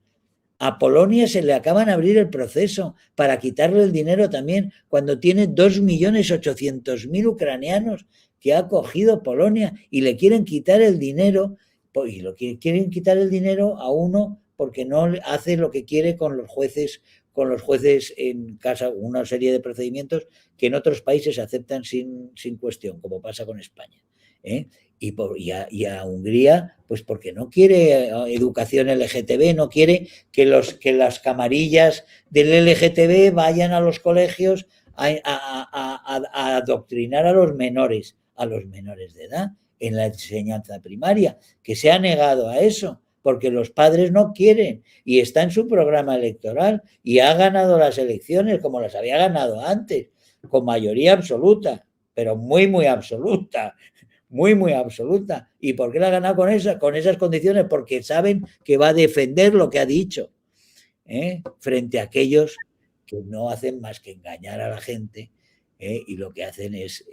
A Polonia se le acaban de abrir el proceso para quitarle el dinero también, cuando tiene 2.800.000 ucranianos que ha acogido Polonia, y le quieren quitar el dinero, y quieren quitar el dinero a uno porque no hace lo que quiere con los jueces en casa, una serie de procedimientos que en otros países aceptan sin cuestión, como pasa con España, ¿eh? Y a Hungría, pues porque no quiere educación LGTB, no quiere que las camarillas del LGTB vayan a los colegios a adoctrinar a los menores de edad en la enseñanza primaria, que se ha negado a eso porque los padres no quieren, y está en su programa electoral, y ha ganado las elecciones como las había ganado antes, con mayoría absoluta, pero muy, muy absoluta. Muy, muy absoluta. ¿Y por qué la ha ganado con esas condiciones? Porque saben que va a defender lo que ha dicho, frente a aquellos que no hacen más que engañar a la gente, y lo que hacen es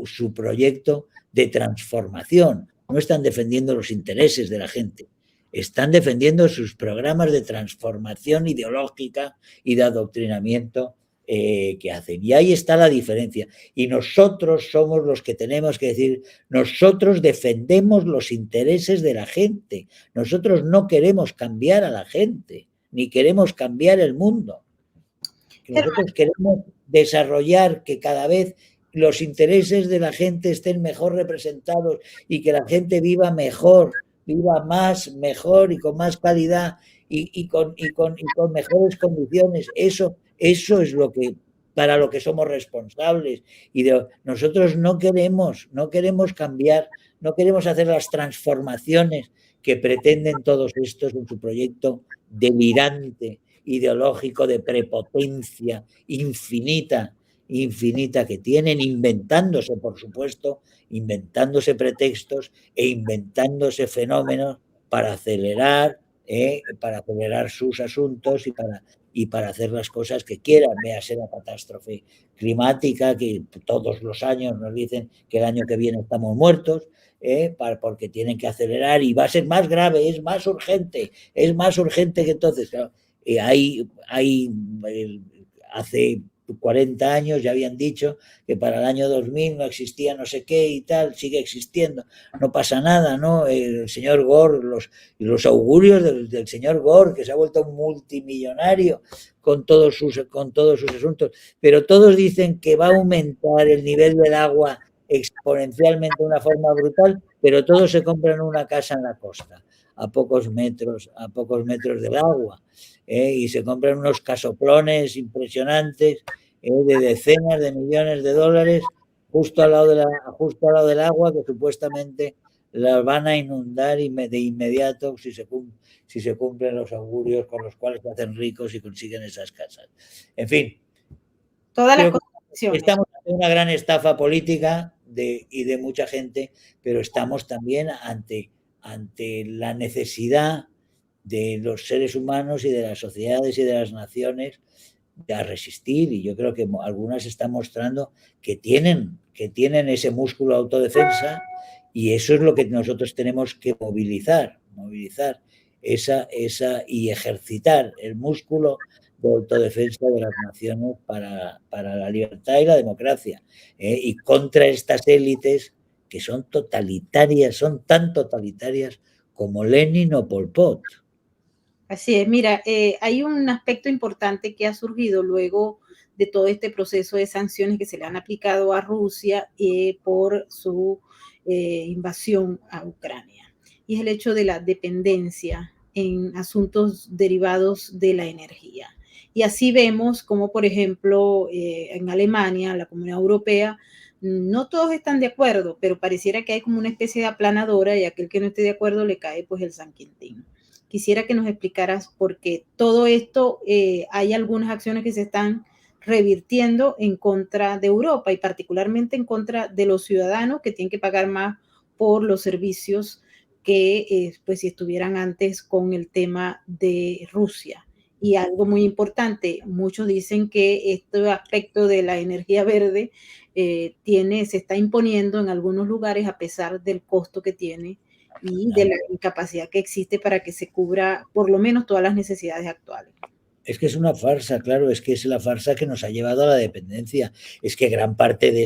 su proyecto de transformación. No están defendiendo los intereses de la gente, están defendiendo sus programas de transformación ideológica y de adoctrinamiento que hacen. Y ahí está la diferencia. Y nosotros somos los que tenemos que decir, nosotros defendemos los intereses de la gente. Nosotros no queremos cambiar a la gente, ni queremos cambiar el mundo. Nosotros queremos desarrollar que cada vez los intereses de la gente estén mejor representados y que la gente viva mejor, viva más, mejor y con más calidad y con mejores condiciones. Eso es para lo que somos responsables. Y nosotros no queremos cambiar, no queremos hacer las transformaciones que pretenden todos estos en su proyecto delirante, ideológico, de prepotencia infinita que tienen, inventándose, por supuesto, inventándose pretextos e inventándose fenómenos para acelerar sus asuntos y para hacer las cosas que quieran. Véase la catástrofe climática, que todos los años nos dicen que el año que viene estamos muertos, porque tienen que acelerar, y va a ser más grave, es más urgente que entonces. Claro, hace 40 años ya habían dicho que para el año 2000 no existía no sé qué y tal, sigue existiendo, no pasa nada, ¿no? El señor Gore, los augurios del señor Gore, que se ha vuelto un multimillonario con todos sus asuntos, pero todos dicen que va a aumentar el nivel del agua exponencialmente de una forma brutal, pero todos se compran una casa en la costa, a pocos metros del agua. Y se compran unos casoplones impresionantes, de decenas de millones de dólares, justo al lado del agua, que supuestamente las van a inundar de inmediato si se cumplen los augurios con los cuales se hacen ricos y consiguen esas casas. En fin, estamos ante una gran estafa política y de mucha gente, pero estamos también ante la necesidad de los seres humanos y de las sociedades y de las naciones de resistir, y yo creo que algunas están mostrando que tienen ese músculo de autodefensa, y eso es lo que nosotros tenemos que movilizar y ejercitar el músculo de autodefensa de las naciones para la libertad y la democracia, y contra estas élites que son totalitarias, son tan totalitarias como Lenin o Pol Pot. Así es, mira, hay un aspecto importante que ha surgido luego de todo este proceso de sanciones que se le han aplicado a Rusia por su invasión a Ucrania. Y es el hecho de la dependencia en asuntos derivados de la energía. Y así vemos como, por ejemplo, en Alemania, la Comunidad Europea, no todos están de acuerdo, pero pareciera que hay como una especie de aplanadora y aquel que no esté de acuerdo le cae pues el San Quintín. Quisiera que nos explicaras por qué todo esto, hay algunas acciones que se están revirtiendo en contra de Europa y particularmente en contra de los ciudadanos que tienen que pagar más por los servicios que pues si estuvieran antes con el tema de Rusia. Y algo muy importante, muchos dicen que este aspecto de la energía verde se está imponiendo en algunos lugares a pesar del costo que tiene y de la incapacidad que existe para que se cubra por lo menos todas las necesidades actuales. Es que es una farsa, claro, es que es la farsa que nos ha llevado a la dependencia. Es que gran parte de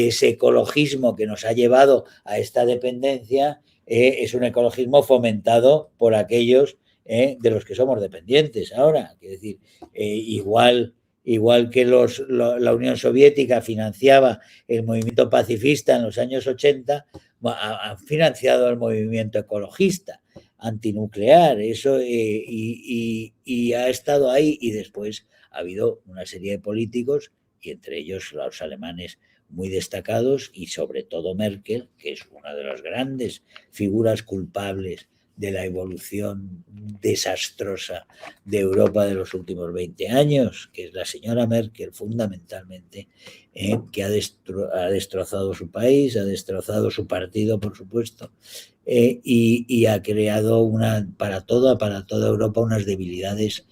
ese ecologismo que nos ha llevado a esta dependencia es un ecologismo fomentado por aquellos de los que somos dependientes ahora. Es decir, igual que la Unión Soviética financiaba el movimiento pacifista en los años 80, han financiado el movimiento ecologista antinuclear, eso, y ha estado ahí, y después ha habido una serie de políticos, y entre ellos los alemanes muy destacados, y sobre todo Merkel, que es una de las grandes figuras culpables de la evolución desastrosa de Europa de los últimos 20 años, que es la señora Merkel fundamentalmente, que ha destrozado su país, ha destrozado su partido, por supuesto, y ha creado para toda Europa unas debilidades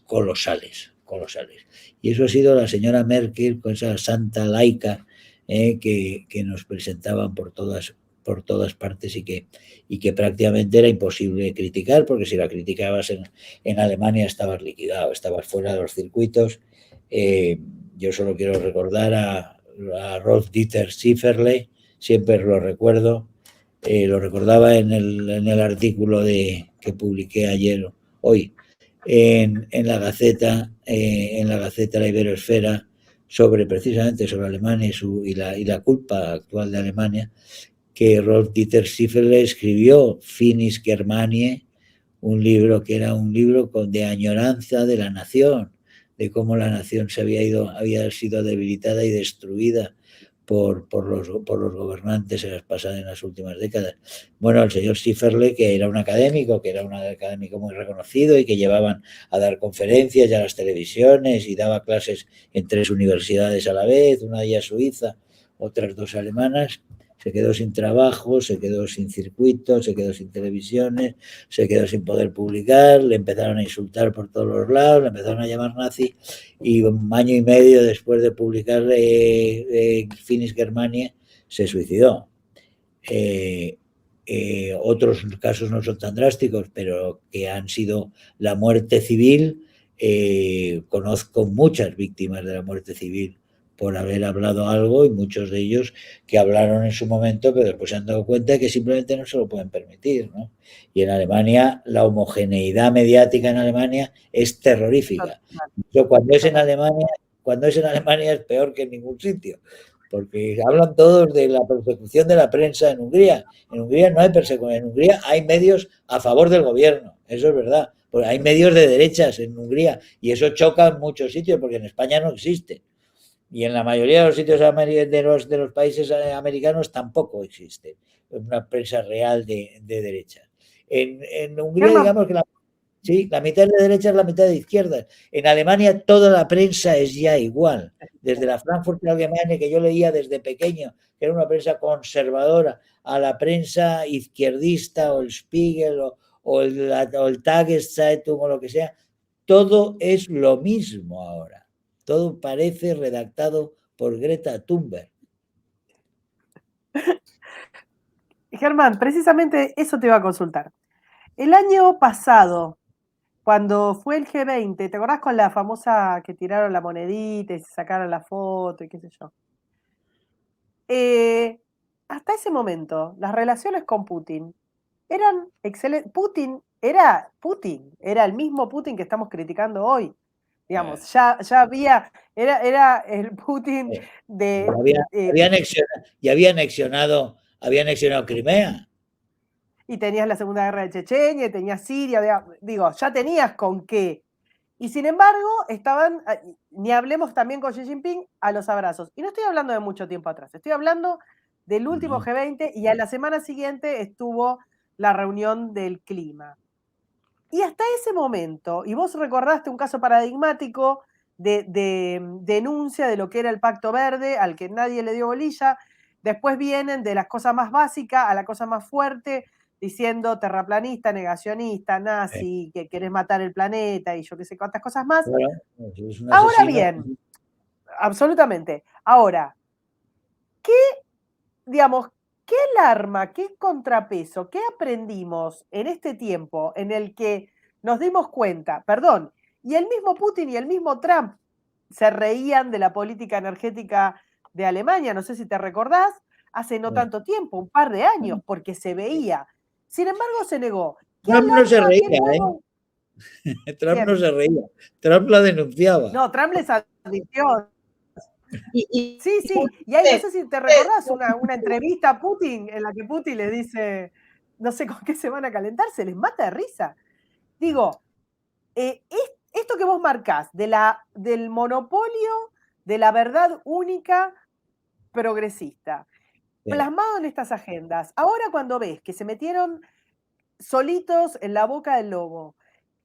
colosales, colosales. Y eso ha sido la señora Merkel con esa santa laica que nos presentaban por todas partes y que prácticamente era imposible criticar, porque si la criticabas en Alemania estabas liquidado, estabas fuera de los circuitos. Yo solo quiero recordar a Rolf-Dieter Schifferle, siempre lo recuerdo. Lo recordaba en el artículo que publiqué hoy, en la Gaceta, La Iberosfera, precisamente sobre Alemania y la culpa actual de Alemania, que Rolf-Dieter Schifferle escribió, Finis Germaniae, un libro que era un libro de añoranza de la nación, de cómo la nación había sido debilitada y destruida por los gobernantes en las últimas décadas. Bueno, el señor Schifferle, que era un académico muy reconocido y que llevaban a dar conferencias y a las televisiones y daba clases en 3 universidades a la vez, una de ellas suiza, otras 2 alemanas, se quedó sin trabajo, se quedó sin circuitos, se quedó sin televisiones, se quedó sin poder publicar, le empezaron a insultar por todos los lados, le empezaron a llamar nazi, y un año y medio después de publicar Finis Germaniae se suicidó. Otros casos no son tan drásticos, pero que han sido la muerte civil. Conozco muchas víctimas de la muerte civil por haber hablado algo, y muchos de ellos que hablaron en su momento, pero después se han dado cuenta de que simplemente no se lo pueden permitir, ¿no? Y en Alemania, la homogeneidad mediática en Alemania es terrorífica. Cuando es en Alemania es peor que en ningún sitio, porque hablan todos de la persecución de la prensa en Hungría. En Hungría no hay persecución, en Hungría hay medios a favor del gobierno, eso es verdad, porque hay medios de derechas en Hungría, y eso choca en muchos sitios, porque en España no existe. Y en la mayoría de los sitios de los países americanos tampoco existe una prensa real de derechas. En Hungría, digamos que la mitad de derecha es la mitad de izquierdas. En Alemania toda la prensa es ya igual. Desde la Frankfurter Allgemeine, que yo leía desde pequeño, que era una prensa conservadora, a la prensa izquierdista, o el Spiegel, o el Tageszeitung, o lo que sea, todo es lo mismo ahora. Todo parece redactado por Greta Thunberg. Germán, precisamente eso te iba a consultar. El año pasado, cuando fue el G20, ¿te acordás con la famosa que tiraron la monedita y se sacaron la foto y qué sé yo? Hasta ese momento, las relaciones con Putin eran excelentes. Putin era el mismo Putin que estamos criticando hoy. Digamos, ya había, era el Putin de... había anexionado Crimea. Y tenías la Segunda Guerra de Chechenia, y tenías Siria, digo, ya tenías con qué. Y sin embargo, estaban, ni hablemos también con Xi Jinping, a los abrazos. Y no estoy hablando de mucho tiempo atrás, estoy hablando del último G20 y a la semana siguiente estuvo la reunión del clima. Y hasta ese momento, y vos recordaste un caso paradigmático de denuncia de lo que era el Pacto Verde, al que nadie le dio bolilla, después vienen de las cosas más básicas a la cosa más fuerte, diciendo terraplanista, negacionista, nazi, que querés matar el planeta y yo qué sé cuántas cosas más. Bueno, es un Ahora asesino. bien, absolutamente. Ahora, digamos, ¿qué alarma, qué contrapeso, qué aprendimos en este tiempo en el que nos dimos cuenta, perdón, y el mismo Putin y el mismo Trump se reían de la política energética de Alemania, no sé si te recordás, hace no tanto tiempo, un par de años, porque se veía. Sin embargo, se negó. ¿Qué Trump no se alarma, qué reía, nuevo? Trump Bien. no se reía. Trump la denunciaba. No, Trump les advirtió. Y Sí, sí, y ahí no sé si te recordás una entrevista a Putin en la que Putin le dice, no sé con qué se van a calentar, se les mata de risa. Digo, esto que vos marcás del monopolio de la verdad única progresista, plasmado en estas agendas, ahora cuando ves que se metieron solitos en la boca del lobo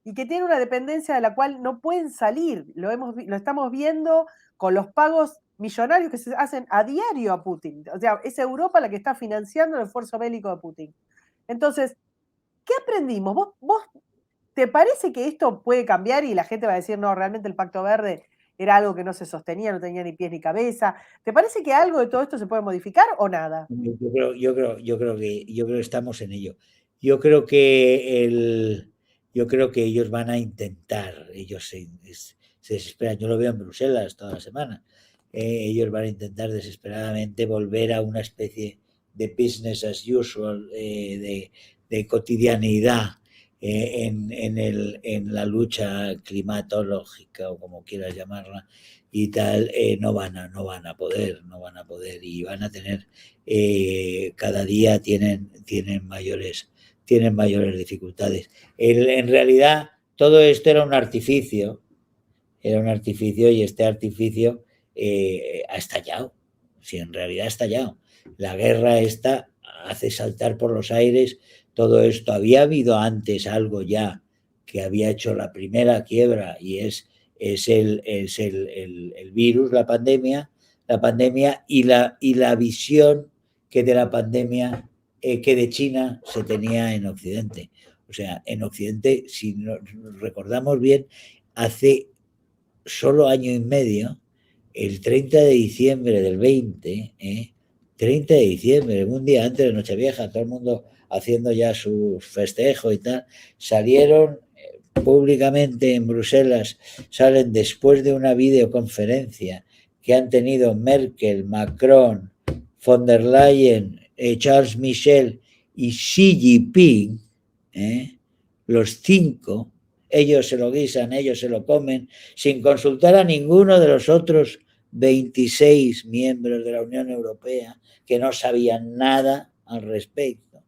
y que tienen una dependencia de la cual no pueden salir, lo estamos viendo con los pagos millonarios que se hacen a diario a Putin. O sea, es Europa la que está financiando el esfuerzo bélico de Putin. Entonces, ¿qué aprendimos? ¿Vos te parece que esto puede cambiar y la gente va a decir, no, realmente el Pacto Verde era algo que no se sostenía, no tenía ni pies ni cabeza? ¿Te parece que algo de todo esto se puede modificar o nada? Yo creo que estamos en ello. Yo creo que ellos van a intentar, ellos se desesperan. Yo lo veo en Bruselas toda la semana. Ellos van a intentar desesperadamente volver a una especie de business as usual, de cotidianidad en la lucha climatológica o como quieras llamarla y tal. No van a poder y van a tener cada día tienen mayores dificultades. En realidad todo esto era un artificio y este artificio ha estallado. Si en realidad ha estallado. La guerra esta hace saltar por los aires todo esto. Había habido antes algo ya que había hecho la primera quiebra y es el virus, la pandemia y la visión que de la pandemia que de China se tenía en Occidente. O sea, en Occidente, si nos recordamos bien, hace solo año y medio, el 30 de diciembre del 20, 30 de diciembre, un día antes de Nochevieja, todo el mundo haciendo ya sus festejos y tal, salieron públicamente en Bruselas, salen después de una videoconferencia que han tenido Merkel, Macron, von der Leyen, Charles Michel y Xi Jinping, los 5, ellos se lo guisan, ellos se lo comen, sin consultar a ninguno de los otros 26 miembros de la Unión Europea que no sabían nada al respecto.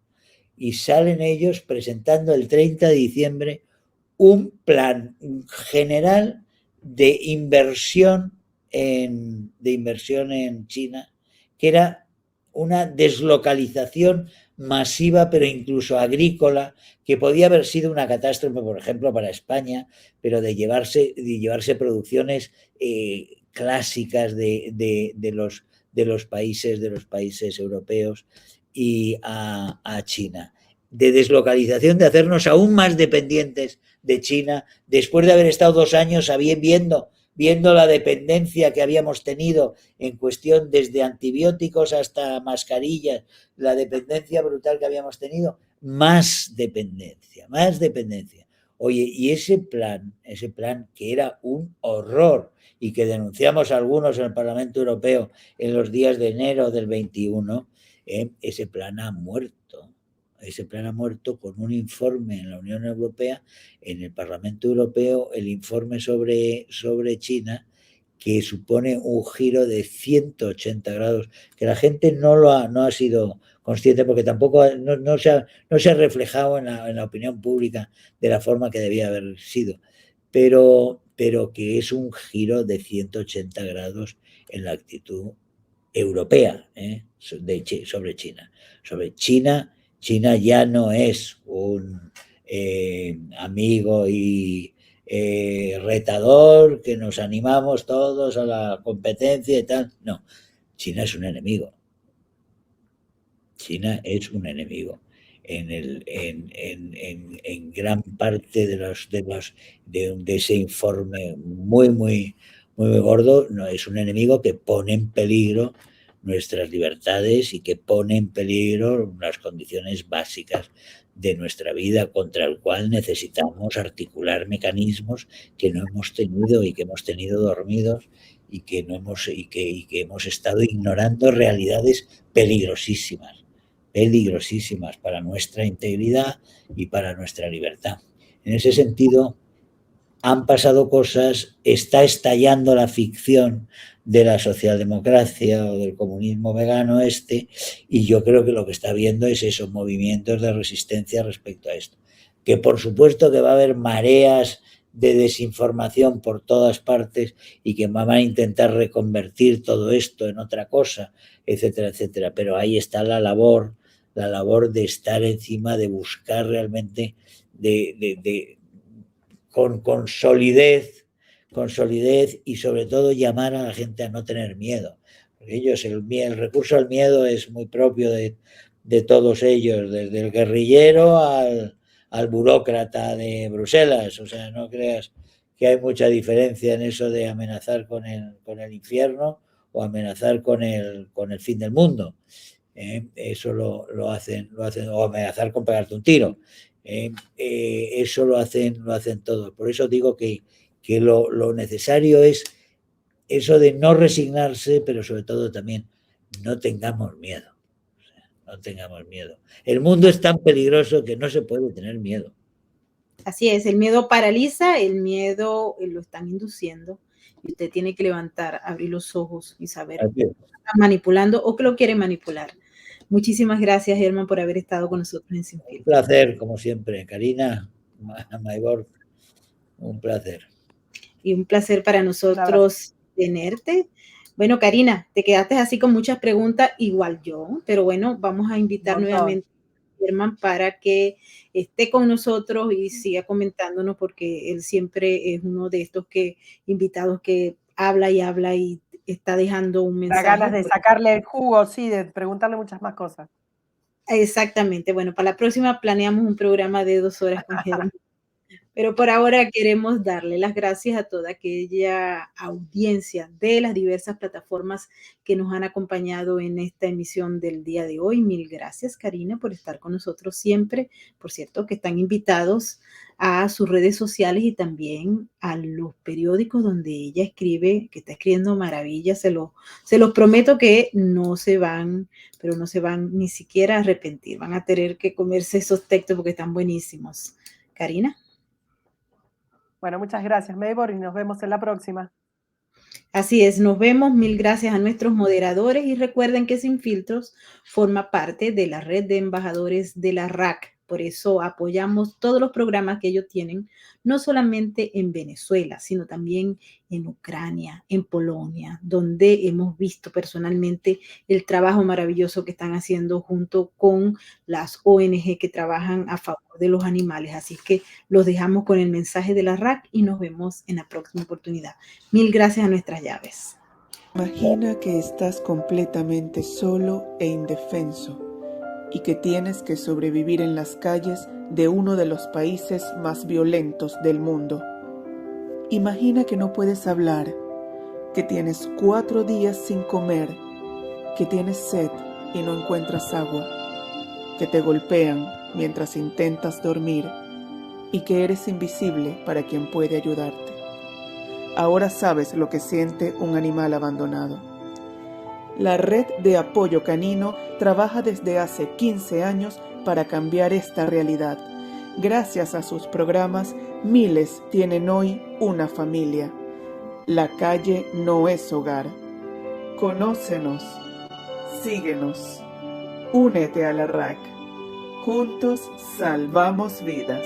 Y salen ellos presentando el 30 de diciembre un plan general de inversión en China, que era una deslocalización masiva, pero incluso agrícola, que podía haber sido una catástrofe, por ejemplo, para España, pero de llevarse producciones clásicas de los países europeos y a China. De deslocalización, de hacernos aún más dependientes de China, después de haber estado 2 años viendo la dependencia que habíamos tenido en cuestión desde antibióticos hasta mascarillas, la dependencia brutal que habíamos tenido, más dependencia. Oye, y ese plan que era un horror y que denunciamos algunos en el Parlamento Europeo en los días de enero del 21, ese plan ha muerto. con un informe en la Unión Europea, en el Parlamento Europeo, el informe sobre China, que supone un giro de 180 grados, que la gente no ha sido consciente porque tampoco no se ha reflejado en la opinión pública de la forma que debía haber sido, pero que es un giro de 180 grados en la actitud europea sobre China. Sobre China ya no es un amigo y retador, que nos animamos todos a la competencia y tal. No, China es un enemigo. China es un enemigo. En gran parte de ese informe muy gordo, no, es un enemigo que pone en peligro nuestras libertades y que pone en peligro las condiciones básicas de nuestra vida, contra el cual necesitamos articular mecanismos que no hemos tenido y que hemos tenido dormidos y que hemos estado ignorando realidades peligrosísimas para nuestra integridad y para nuestra libertad. En ese sentido, han pasado cosas, está estallando la ficción de la socialdemocracia o del comunismo vegano y yo creo que lo que está habiendo es esos movimientos de resistencia respecto a esto. Que por supuesto que va a haber mareas de desinformación por todas partes y que van a intentar reconvertir todo esto en otra cosa, etcétera, etcétera. Pero ahí está la labor de estar encima, de buscar realmente con solidez y sobre todo llamar a la gente a no tener miedo. Porque el recurso al miedo es muy propio de todos ellos, desde el guerrillero al burócrata de Bruselas. O sea, no creas que hay mucha diferencia en eso de amenazar con el infierno o amenazar con el fin del mundo. Eso lo hacen, o amenazar con pegarte un tiro. Eso lo hacen todos. Por eso digo que lo necesario es eso de no resignarse, pero sobre todo también no tengamos miedo. O sea, no tengamos miedo. El mundo es tan peligroso que no se puede tener miedo. Así es, el miedo paraliza, el miedo lo están induciendo y usted tiene que levantar, abrir los ojos y saber que están manipulando o que lo quieren manipular. Muchísimas gracias, Germán, por haber estado con nosotros en Sin Filtro. Un placer, como siempre. Karina, Maybor, un placer. Y un placer para nosotros tenerte. Bueno, Karina, te quedaste así con muchas preguntas, igual yo, pero bueno, vamos a invitar nuevamente a Germán para que esté con nosotros y siga comentándonos, porque él siempre es uno de estos invitados que habla y está dejando un mensaje. Da ganas de sacarle el jugo, sí, de preguntarle muchas más cosas. Exactamente. Bueno, para la próxima planeamos un programa de 2 horas con Germán. Pero por ahora queremos darle las gracias a toda aquella audiencia de las diversas plataformas que nos han acompañado en esta emisión del día de hoy. Mil gracias, Karina, por estar con nosotros siempre. Por cierto, que están invitados a sus redes sociales y también a los periódicos donde ella escribe, que está escribiendo maravillas. Se los prometo que no se van ni siquiera a arrepentir. Van a tener que comerse esos textos porque están buenísimos. Karina. Bueno, muchas gracias, Maybor, y nos vemos en la próxima. Así es, nos vemos. Mil gracias a nuestros moderadores y recuerden que Sin Filtros forma parte de la red de embajadores de la RAC. Por eso apoyamos todos los programas que ellos tienen, no solamente en Venezuela, sino también en Ucrania, en Polonia, donde hemos visto personalmente el trabajo maravilloso que están haciendo junto con las ONG que trabajan a favor de los animales. Así que los dejamos con el mensaje de la RAC y nos vemos en la próxima oportunidad. Mil gracias a nuestras llaves. Imagina que estás completamente solo e indefenso y que tienes que sobrevivir en las calles de uno de los países más violentos del mundo. Imagina que no puedes hablar, que tienes 4 días sin comer, que tienes sed y no encuentras agua, que te golpean mientras intentas dormir y que eres invisible para quien puede ayudarte. Ahora sabes lo que siente un animal abandonado. La Red de Apoyo Canino trabaja desde hace 15 años para cambiar esta realidad. Gracias a sus programas, miles tienen hoy una familia. La calle no es hogar. Conócenos, síguenos, únete a la RAC. Juntos salvamos vidas.